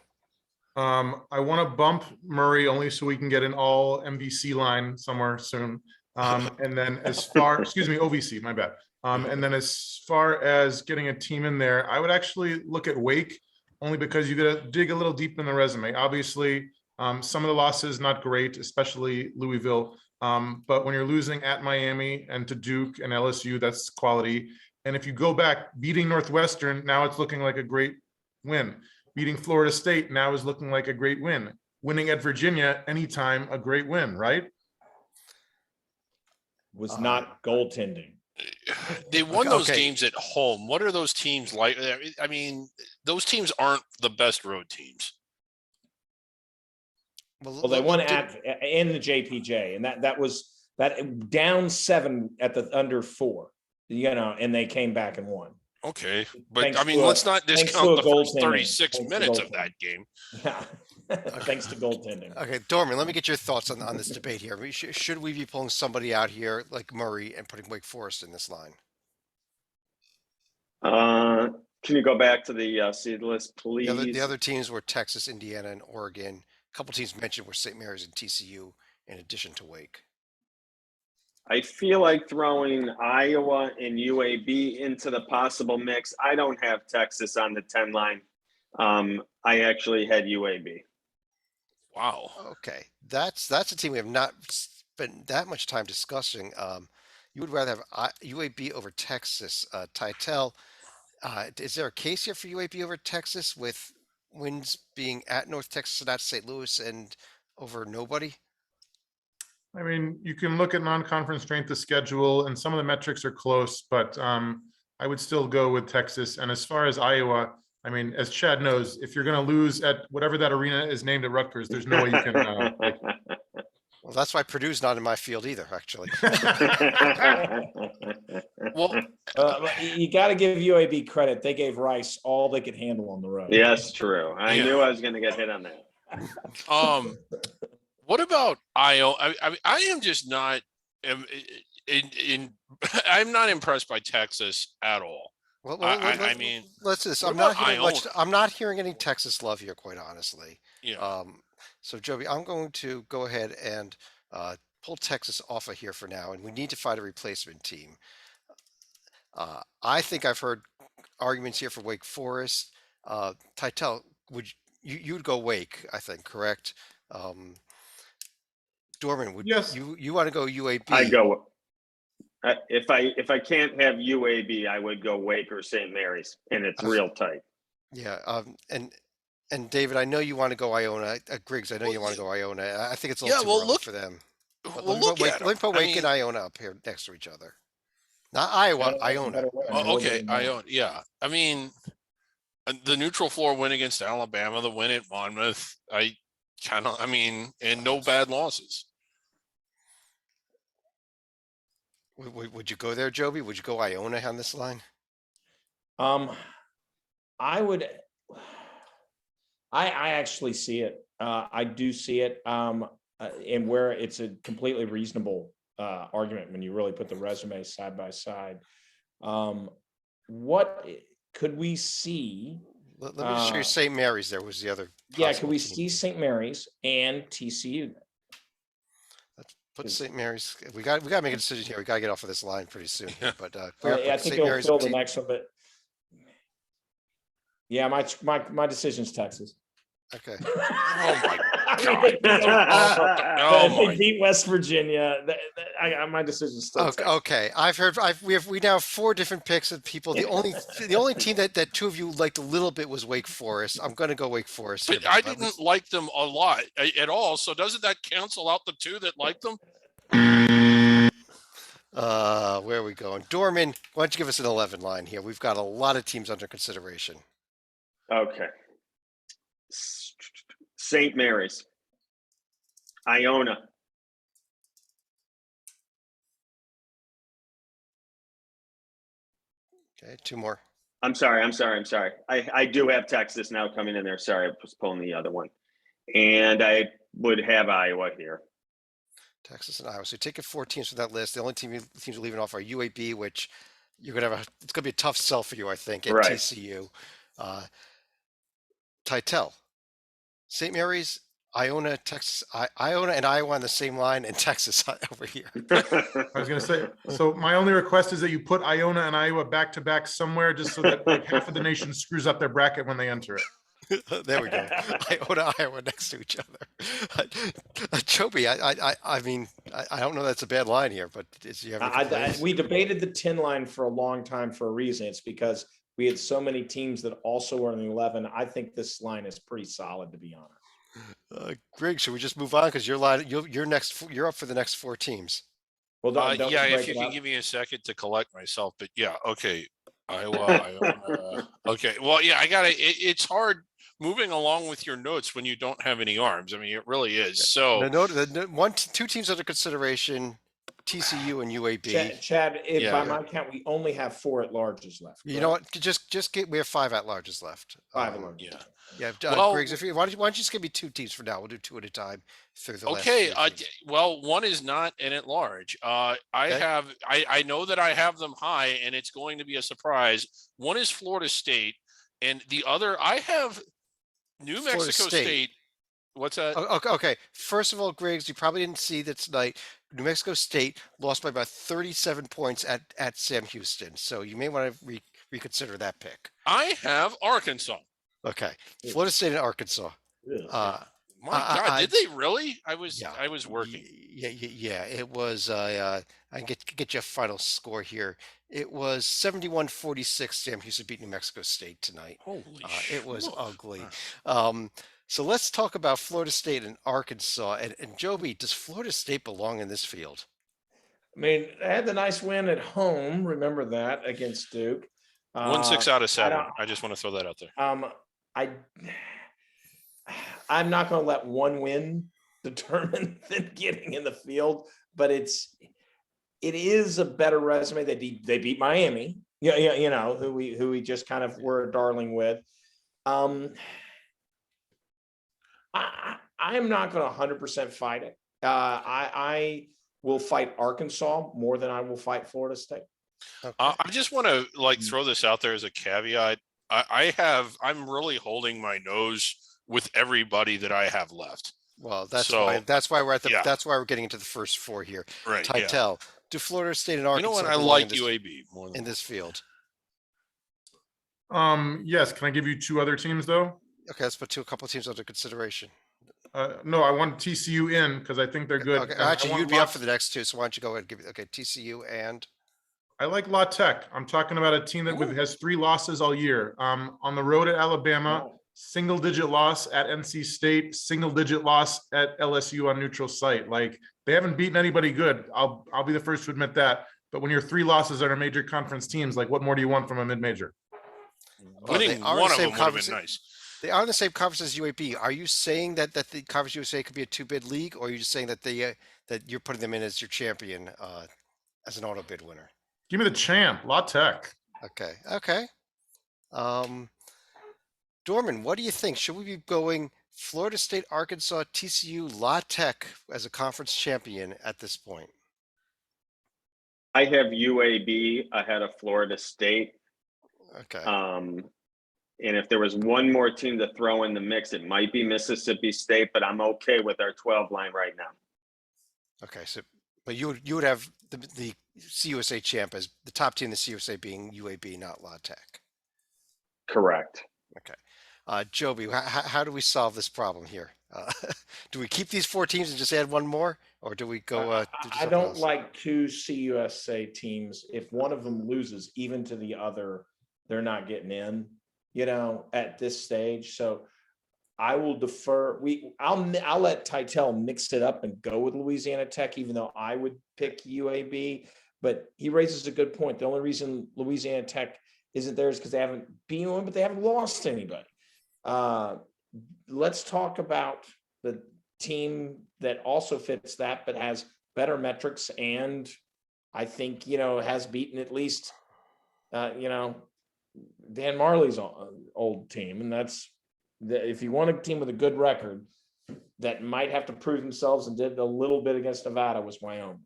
I want to bump Murray only so we can get an all MVC line somewhere soon. And then OVC, my bad. And then as far as getting a team in there, I would actually look at Wake only because you got to dig a little deep in the resume. Obviously, some of the losses not great, especially Louisville. But when you're losing at Miami and to Duke and LSU, that's quality. And if you go back, beating Northwestern, now it's looking like a great win. Beating Florida State now is looking like a great win. Winning at Virginia, anytime, a great win, right? Was not goaltending. They won those games at home. What are those teams like? I mean, those teams aren't the best road teams. Well, they won in the JPJ, and that was down 7 at the under 4, and they came back and won. Okay, but Thanks I mean, to a- let's not thanks to discount a the first goaltending. 36 Thanks to minutes of goaltending. that game. Yeah. Thanks to goaltending. Okay, Dorman, let me get your thoughts on this debate here. Should we be pulling somebody out here like Murray and putting Wake Forest in this line? Can you go back to the seed list, The please? other teams were Texas, Indiana, and Oregon. A couple teams mentioned were St. Mary's and TCU in addition to Wake. I feel like throwing Iowa and UAB into the possible mix. I don't have Texas on the 10 line. I actually had UAB. Wow. Okay, that's a team we have not spent that much time discussing. You would rather have UAB over Texas. Titel, is there a case here for UAB over Texas with wins being at North Texas and at St. Louis and over nobody? I mean, you can look at non-conference strength of schedule and some of the metrics are close, but I would still go with Texas. And as far as Iowa, I mean, as Chad knows, if you're going to lose at whatever that arena is named at Rutgers, there's no way you can. Well, that's why Purdue's not in my field either, actually. Well, You got to give UAB credit. They gave Rice all they could handle on the road. Yes, true. I Yeah. knew I was going to get hit on that. what about Iowa? I am just not I'm not impressed by Texas at all. Well, I mean, let's do this. what I'm not about hearing much. Iona? I'm not hearing any Texas love here, quite honestly. Yeah. So Joby, I'm going to go ahead and pull Texas off of here for now, and we need to find a replacement team. I think I've heard arguments here for Wake Forest. Titel, you would go Wake? I think, correct? Dorman, would Yes. you want to go UAB? I go. If I can't have UAB, I would go Wake or St. Mary's, and it's real tight. Yeah. And David, I know you want to go Iona. Griggs, I know Well, you want to go Iona. I think it's a yeah, little too well, early look- for them. But Well, look at let me put them. I Wake and mean, Iona up here next to each other. Not Iowa, Iona. okay, Iona. Yeah, I mean, the neutral floor win against Alabama, the win at Monmouth. And no bad losses. Would you go there, Joby? Would you go Iona on this line? I would. I actually see it. I do see it. And where it's a completely reasonable argument when you really put the resumes side by side. What could we see? Let me just show you St. Mary's. There was the other. Yeah, could possible we team. see St. Mary's and TCU? Let's put St. Mary's. We got to make a decision here. We got to get off of this line pretty soon. Here, but I think it'll fill the next one. But yeah, my decision's Texas. Okay. Oh my God! Oh my. Beat West Virginia. My decision's still Texas. Okay. We now have 4 different picks of people. The only team that 2 of you liked a little bit was Wake Forest. I'm going to go Wake Forest. But I didn't like them a lot at all. So doesn't that cancel out the 2 that liked them? Where are we going? Dorman, why don't you give us an 11 line here? We've got a lot of teams under consideration. Okay. St. Mary's, Iona, Okay, 2 more. I'm sorry. I do have Texas now coming in there. Sorry, I was pulling the other one. And I would have Iowa here. Texas and Iowa. So take it 4 teams from that list. The only teams you're leaving off are UAB, which you're gonna have it's gonna be a tough sell for you, I think, at Right. TCU. Titel, St. Mary's, Iona, Texas, Iona and Iowa on the same line, and Texas over here. I was going to say, so my only request is that you put Iona and Iowa back to back somewhere, just so that like half of the nation screws up their bracket when they enter it. There we go. Iona, Iowa next to each other. Joby, I mean, I don't know that's a bad line here, but do you have We debated the 10 line for a long time for a reason. It's because we had so many teams that also were in the 11. I think this line is pretty solid, to be honest. Greg, should we just move on? Because you're next. You're up for the next 4 teams. Well, Yeah, if you can give me a second to collect myself, but yeah, okay. Iona. Okay, well, yeah, it's hard moving along with your notes when you don't have any arms. I mean, it really is. So The 2 teams under consideration: TCU and UAB. Chad, if Yeah. by my count, we only have 4 at-larges left. You know what? Just get. We have 5 at-larges left. 5 at-larges. Yeah. Yeah, Well- Griggs. Why don't you just give me 2 teams for now? We'll do 2 at a time through the last Okay. 3 teams. Well, one is not an at large. I know that I have them high, and it's going to be a surprise. One is Florida State, and the other I have New Florida Mexico State. State. What's that? Okay. First of all, Griggs, you probably didn't see that tonight. New Mexico State lost by about 37 points at Sam Houston, so you may want to reconsider that pick. I have Arkansas. Okay, Florida State and Arkansas. My God, did they really? I was working. Yeah. It was. I can get you a final score here. It was 71-46. Sam Houston beat New Mexico State tonight. Holy It was schmoes. ugly. Wow. So let's talk about Florida State and Arkansas. And Joby, does Florida State belong in this field? I mean, they had the nice win at home. Remember that against Duke. Won 6 out of 7. don't- I just want to throw that out there. I'm not going to let one win determine them getting in the field, but it is a better resume. They beat Miami, who we just kind of were a darling with. I am not going to 100% fight it. I will fight Arkansas more than I will fight Florida State. Okay. I just want to throw this out there as a caveat. I'm really holding my nose with everybody that I have left. Well, that's So, why we're at the yeah. that's why we're getting into the first 4 here. Right. Yeah. Titel, do Florida State and You Arkansas know what? I belong like in this, UAB more in than this field? Yes, can I give you 2 other teams though? Okay, let's put a couple of teams under consideration. No, I want TCU in because I think they're good. Okay, and I actually, want you'd be up lots- for the next 2, so why don't you go ahead and give it? Okay, TCU and I like La Tech. I'm talking about a team that has 3 losses all year. On the road at Alabama, single-digit loss at NC State, single-digit loss at LSU on neutral site. Like they haven't beaten anybody good. I'll be the first to admit that. But when your 3 losses are major conference teams, like what more do you want from a mid-major? winning they are in one the of same them would have conference. been nice. They are in the same conference as UAB. Are you saying that the Conference USA could be a 2-bid league, or are you just saying that that you're putting them in as your champion, as an auto bid winner? Give me the champ, La Tech. Okay. Dorman, what do you think? Should we be going Florida State, Arkansas, TCU, La Tech as a conference champion at this point? I have UAB ahead of Florida State. Okay. And if there was one more team to throw in the mix, it might be Mississippi State, but I'm okay with our 12 line right now. Okay. So, but you would have the CUSA champ as the top team in the CUSA being UAB, not La Tech. Correct. Okay. Joby, how do we solve this problem here? Do we keep these 4 teams and just add one more, or do we go? Do I something don't else? like 2 CUSA teams. If one of them loses, even to the other, they're not getting in. At this stage. So I will defer. I'll let Titel mix it up and go with Louisiana Tech, even though I would pick UAB. But he raises a good point. The only reason Louisiana Tech isn't there is because they haven't beaten one, but they haven't lost to anybody. Let's talk about the team that also fits that, but has better metrics, and I think has beaten at least Dan Marley's old team, and that's if you want a team with a good record that might have to prove themselves and did a little bit against Nevada was Wyoming.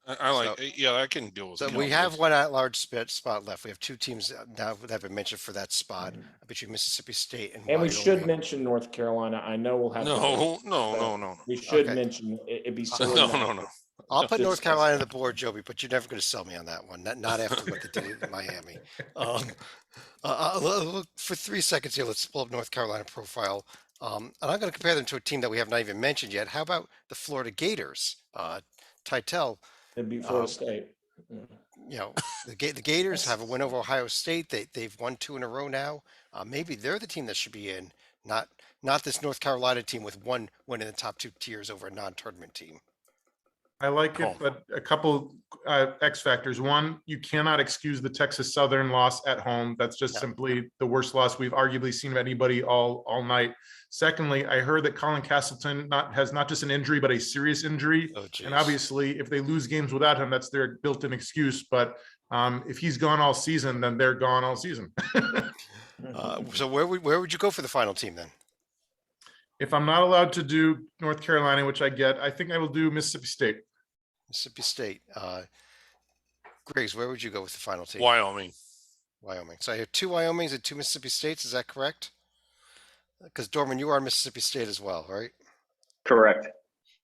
I like. I can deal with. So it. we have one at-large spot left. We have 2 teams now that have been mentioned for that spot. I bet you Mississippi State and we Wyoming. should mention North Carolina. I know we'll have No. We should Okay. mention it'd be silly. No. I'll put Just- North Carolina on the board, Joby, but you're never going to sell me on that one. Not after what they did in Miami. Look, for 3 seconds here, let's pull up North Carolina profile. And I'm going to compare them to a team that we have not even mentioned yet. How about the Florida Gators? Titel, It'd be Florida State. the Gators have a win over Ohio State. They've won 2 in a row now. Maybe they're the team that should be in, not this North Carolina team with 1 win in the top 2 tiers over a non-tournament team. I like it, Home. but a couple X factors. One, you cannot excuse the Texas Southern loss at home. That's just No. simply the worst loss we've arguably seen of anybody all night. Secondly, I heard that Colin Castleton has not just an injury, but a serious injury. Oh, geez. And obviously, if they lose games without him, that's their built-in excuse. But if he's gone all season, then they're gone all season. So where would you go for the final team then? If I'm not allowed to do North Carolina, which I get, I think I will do Mississippi State. Mississippi State. Griggs, where would you go with the final team? Wyoming. Wyoming. So I have 2 Wyomings and 2 Mississippi States. Is that correct? Because Dorman, you are Mississippi State as well, right? Correct.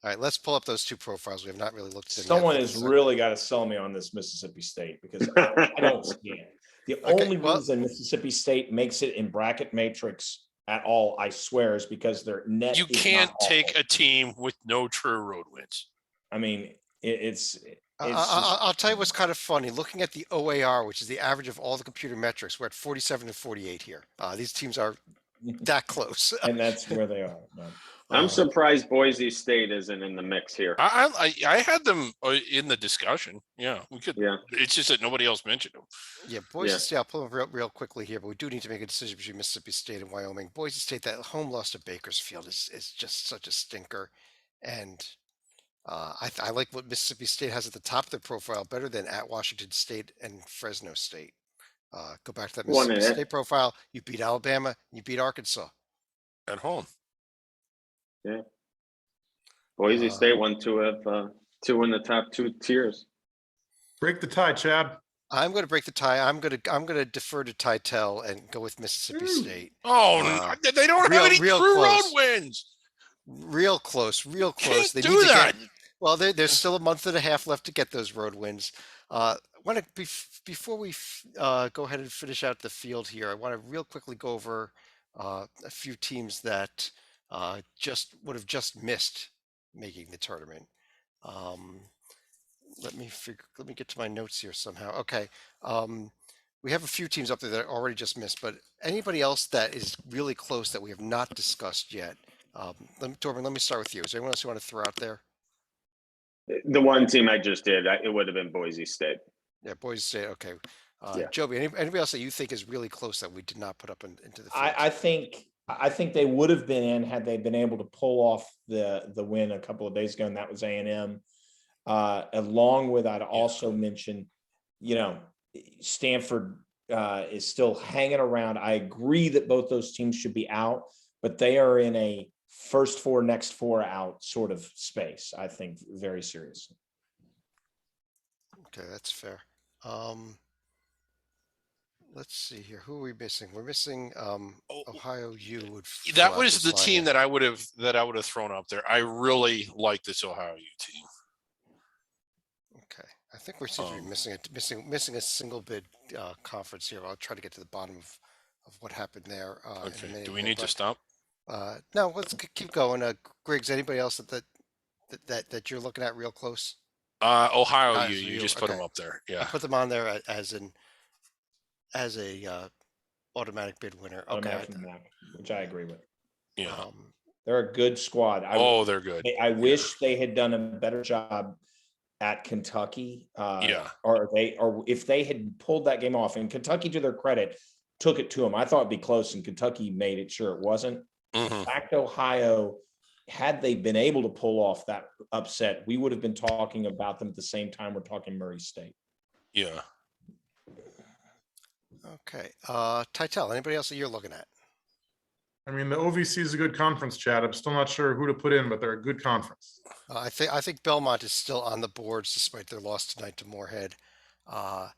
All right, let's pull up those 2 profiles. We have not really looked at them yet. Someone has really got to sell me on this Mississippi State because I don't see it. The only reason Mississippi State makes it in bracket matrix at all, I swear, is because their net. You can't take a team with no true road wins. I mean, it's I'll tell you what's kind of funny. Looking at the OAR, which is the average of all the computer metrics, we're at 47 and 48 here. These teams are that close. and that's where they are. I'm surprised Boise State isn't in the mix here. I had them in the discussion. Yeah, we could. Yeah. It's just that nobody else mentioned them. Yeah, Boise State, I'll pull them real quickly here, but we do need to make a decision between Mississippi State and Wyoming. Boise State, that home loss to Bakersfield is just such a stinker. And I like what Mississippi State has at the top of their profile better than at Washington State and Fresno State. Go back to that Mississippi State profile. You beat Alabama, you beat Arkansas. At home. Yeah. Boise State won 2 of 2 in the top 2 tiers. Break the tie, Chad. I'm going to break the tie. I'm going to defer to Titel and go with Mississippi State. Oh, they don't have any true road wins. Real close. Can't They do need to that. Well, there's still a month and a half left to get those road wins. Before we go ahead and finish out the field here, I want to real quickly go over a few teams that would have just missed making the tournament. Let me get to my notes here somehow. Okay. We have a few teams up there that already just missed, but anybody else that is really close that we have not discussed yet? Dorman, let me start with you. Is there anyone else you want to throw out there? The one team I just did, it would have been Boise State. Yeah, Boise State. Okay. Yeah. Joby, anybody else that you think is really close that we did not put up into the field? I think they would have been in had they been able to pull off the win a couple of days ago, and that was A&M. Along with, I'd also mention, Stanford is still hanging around. I agree that both those teams should be out, but they are in a first 4, next 4 out sort of space, I think, very seriously. Okay, that's fair. Let's see here. Who are we missing? We're missing Ohio U. That was the team that I would have thrown up there. I really like this Ohio U team. Okay, I think we're supposed to be missing a single bid conference here. I'll try to get to the bottom of what happened there. Okay. Do we need to stop? No, let's keep going. Griggs, anybody else that you're looking at real close? Ohio U. You just put them up there. Yeah. You put them on there as a automatic bid winner. Okay, which I agree with. Yeah. They're a good squad. They're good. I wish they had done a better job at Kentucky. Or if they had pulled that game off, and Kentucky, to their credit, took it to them. I thought it'd be close, and Kentucky made it sure it wasn't. Mm-hmm. In fact, Ohio, had they been able to pull off that upset, we would have been talking about them at the same time we're talking Murray State. Yeah. Okay. Titel, anybody else that you're looking at? I mean, the OVC is a good conference, Chad. I'm still not sure who to put in, but they're a good conference. I think Belmont is still on the boards despite their loss tonight to Moorhead. I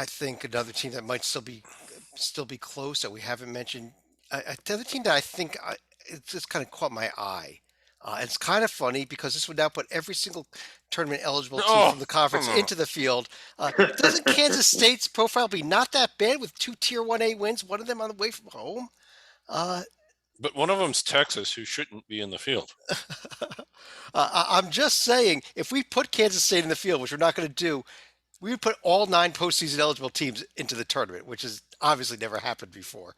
think another team that might still be close that we haven't mentioned. The other team that I think it's just kind of caught my eye. It's kind of funny because this would now put every single tournament eligible team from the conference into the field. Doesn't Kansas State's profile be not that bad with 2 Tier 1A wins, one of them on the way from home? But one of them's Texas, who shouldn't be in the field. I'm just saying, if we put Kansas State in the field, which we're not going to do, we would put all 9 postseason eligible teams into the tournament, which has obviously never happened before.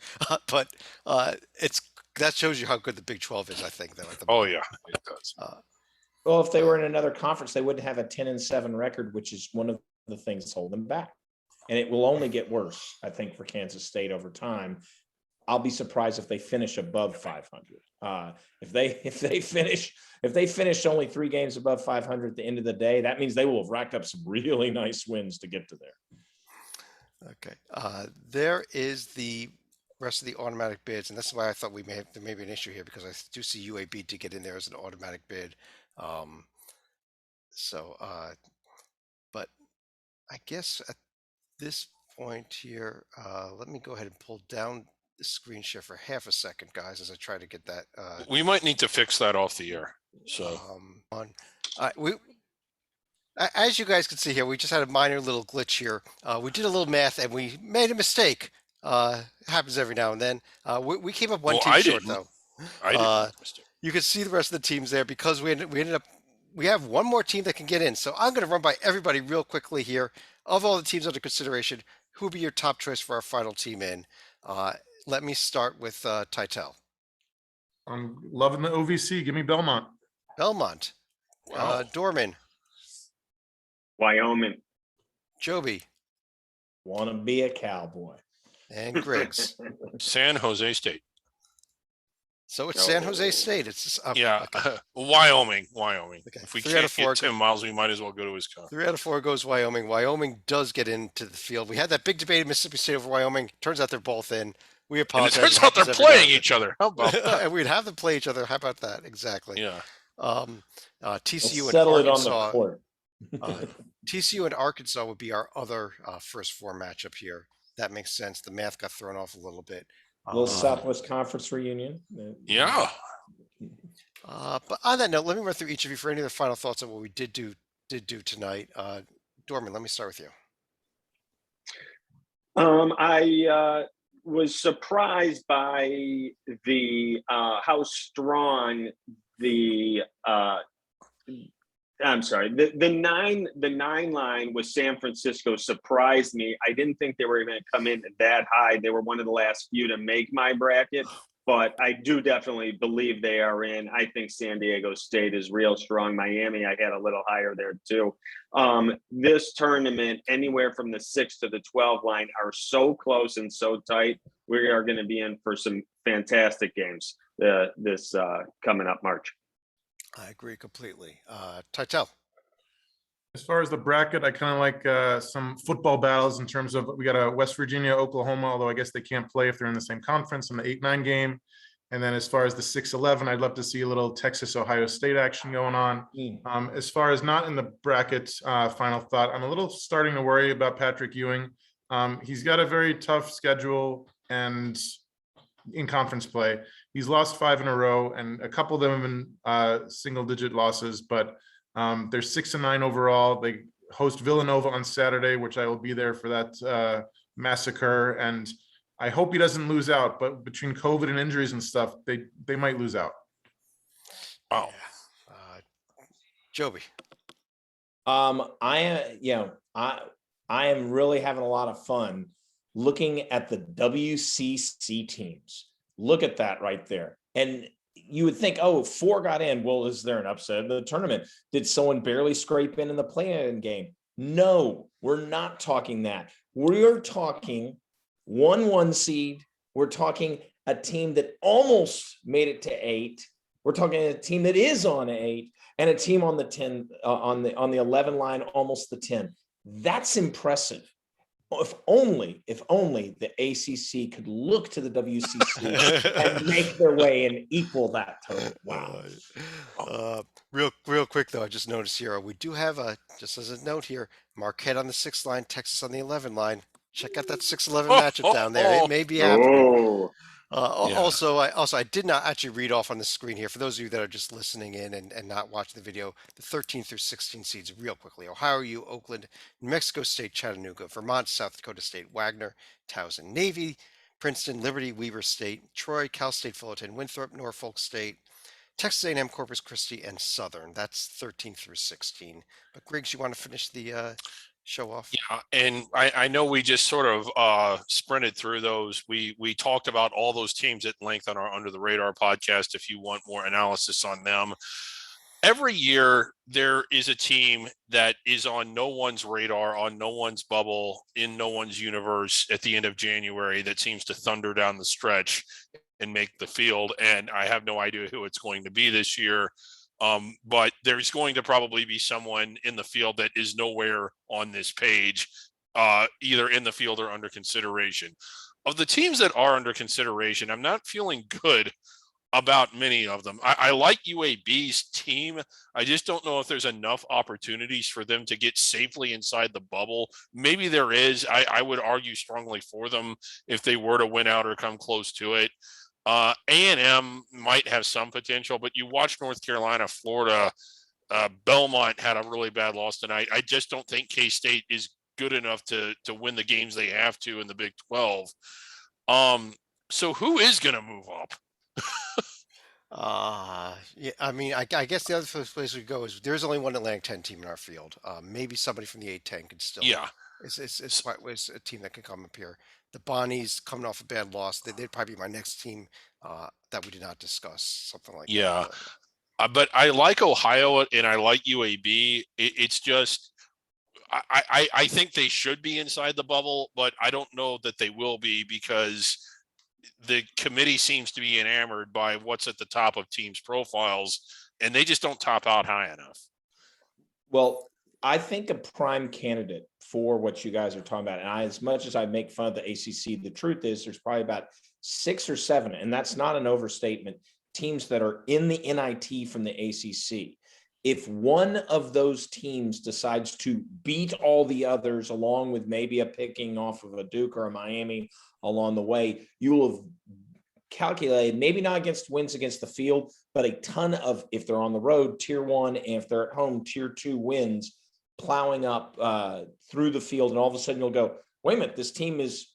But that shows you how good the Big 12 is, I think, though. Oh, yeah, it does. Well, if they were in another conference, they wouldn't have a 10-7 record, which is one of the things that's holding them back. And it will only get worse, I think, for Kansas State over time. I'll be surprised if they finish above 500. If they finish only 3 games above 500 at the end of the day, that means they will have racked up some really nice wins to get to there. Okay. There is the rest of the automatic bids, and that's why I thought there may be an issue here, because I do see UAB to get in there as an automatic bid. But I guess at this point here, let me go ahead and pull down the screen share for half a second, guys, as I try to get that. We might need to fix that off the air. So as you guys can see here, we just had a minor little glitch here. We did a little math and we made a mistake. It happens every now and then. We came up one team short, though. I didn't. You can see the rest of the teams there because we ended up. We have one more team that can get in. So I'm going to run by everybody real quickly here. Of all the teams under consideration, who would be your top choice for our final team in? Let me start with Titel. I'm loving the OVC. Give me Belmont. Belmont. Wow. Dorman. Wyoming. Joby. Want to be a Cowboy. And Griggs. San Jose State. So it's San Jose State. It's just, Yeah. Okay. Wyoming. Okay. If we 3 can't out of 4 get Tim Miles, we might as well go to Wisconsin. 3 out of 4 goes Wyoming. Wyoming does get into the field. We had that big debate in Mississippi State over Wyoming. Turns out they're both in. We And it apologize. turns out they're playing each other. How about that? And we'd have them play each other. How about that? Exactly. Yeah. TCU and Settle it on the Arkansas. court. TCU and Arkansas would be our other first 4 matchup here. That makes sense. The math got thrown off a little bit. Little Southwest Conference reunion. Yeah. But on that note, let me run through each of you for any other final thoughts on what we did do tonight. Dorman, let me start with you. I was surprised by the how strong the the 9 line with San Francisco surprised me. I didn't think they were going to come in that high. They were one of the last few to make my bracket, but I do definitely believe they are in. I think San Diego State is real strong. Miami, I had a little higher there too. This tournament, anywhere from the 6 to the 12 line, are so close and so tight. We are going to be in for some fantastic games this coming up March. I agree completely. Titel. As far as the bracket, I kind of like some football battles in terms of we got a West Virginia, Oklahoma, although I guess they can't play if they're in the same conference in the 8-9 game. And then as far as the 6-11, I'd love to see a little Texas, Ohio State action going on. As far as not in the bracket, final thought, I'm a little starting to worry about Patrick Ewing. He's got a very tough schedule and in conference play. He's lost 5 in a row, and a couple of them have been single-digit losses, but they're 6-9 overall. They host Villanova on Saturday, which I will be there for that massacre. And I hope he doesn't lose out, but between COVID and injuries and stuff, they might lose out. Wow. Joby. I am really having a lot of fun looking at the WCC teams. Look at that right there. And you would think, oh, 4 got in. Well, is there an upset in the tournament? Did someone barely scrape in the play-in game? No, we're not talking that. We're talking 1 seed. We're talking a team that almost made it to 8. We're talking a team that is on 8, and a team on the 10, on the 11 line, almost the 10. That's impressive. If only the ACC could look to the WCC and make their way and equal that total. Wow. Real quick though, I just noticed here we do have just as a note here, Marquette on the 6 line, Texas on the 11 line. Check out that 6-11 matchup down there. It may be happening. Also, I did not actually read off on the screen here. For those of you that are just listening in and not watching the video, the 13 through 16 seeds real quickly. Ohio U, Oakland, New Mexico State, Chattanooga, Vermont, South Dakota State, Wagner, Towson, Navy, Princeton, Liberty, Weber State, Troy, Cal State, Fullerton, Winthrop, Norfolk State, Texas A&M, Corpus Christi, and Southern. That's 13 through 16. But Griggs, you want to finish the show off? Yeah, and I know we just sort of sprinted through those. We talked about all those teams at length on our Under the Radar podcast. If you want more analysis on them, every year there is a team that is on no one's radar, on no one's bubble, in no one's universe at the end of January that seems to thunder down the stretch and make the field. And I have no idea who it's going to be this year. But there's going to probably be someone in the field that is nowhere on this page, either in the field or under consideration. Of the teams that are under consideration, I'm not feeling good about many of them. I like UAB's team. I just don't know if there's enough opportunities for them to get safely inside the bubble. Maybe there is. I would argue strongly for them if they were to win out or come close to it. A&M might have some potential, but you watch North Carolina, Florida, Belmont had a really bad loss tonight. I just don't think K-State is good enough to win the games they have to in the Big 12. So who is going to move up? Yeah, I mean, I guess the other place we go is there's only one Atlantic 10 team in our field. Maybe somebody from the A10 could still. Yeah. It's a team that can come up here. The Bonnies coming off a bad loss, they'd probably be my next team that we did not discuss. Something like Yeah. that. But I like Ohio and I like UAB. It's just I think they should be inside the bubble, but I don't know that they will be because the committee seems to be enamored by what's at the top of teams' profiles, and they just don't top out high enough. Well, I think a prime candidate for what you guys are talking about, and as much as I make fun of the ACC, the truth is there's probably about 6 or 7, and that's not an overstatement, teams that are in the NIT from the ACC. If one of those teams decides to beat all the others, along with maybe a picking off of a Duke or a Miami along the way, you will have calculated, maybe not against wins against the field, but a ton of, if they're on the road, tier 1, and if they're at home, tier 2 wins, plowing up through the field. And all of a sudden you'll go, wait a minute, this team is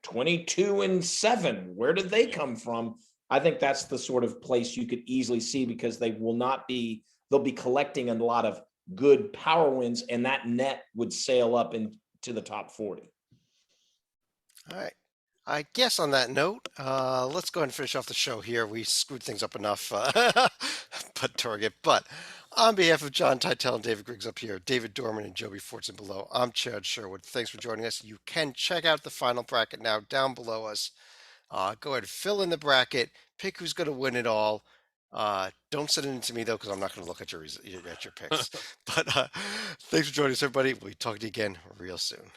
22-7. Where did they come from? I think that's the sort of place you could easily see, because they will not be, they'll be collecting a lot of good power wins, and that net would sail up into the top 40. All right. I guess on that note, let's go ahead and finish off the show here. We screwed things up enough, but target. But on behalf of John Titel and David Griggs up here, David Dorman and Joby Fortson below, I'm Chad Sherwood. Thanks for joining us. You can check out the final bracket now down below us. Go ahead, fill in the bracket, pick who's going to win it all. Don't send it in to me though, because I'm not going to look at your picks. But thanks for joining us, everybody. We'll be talking to you again real soon.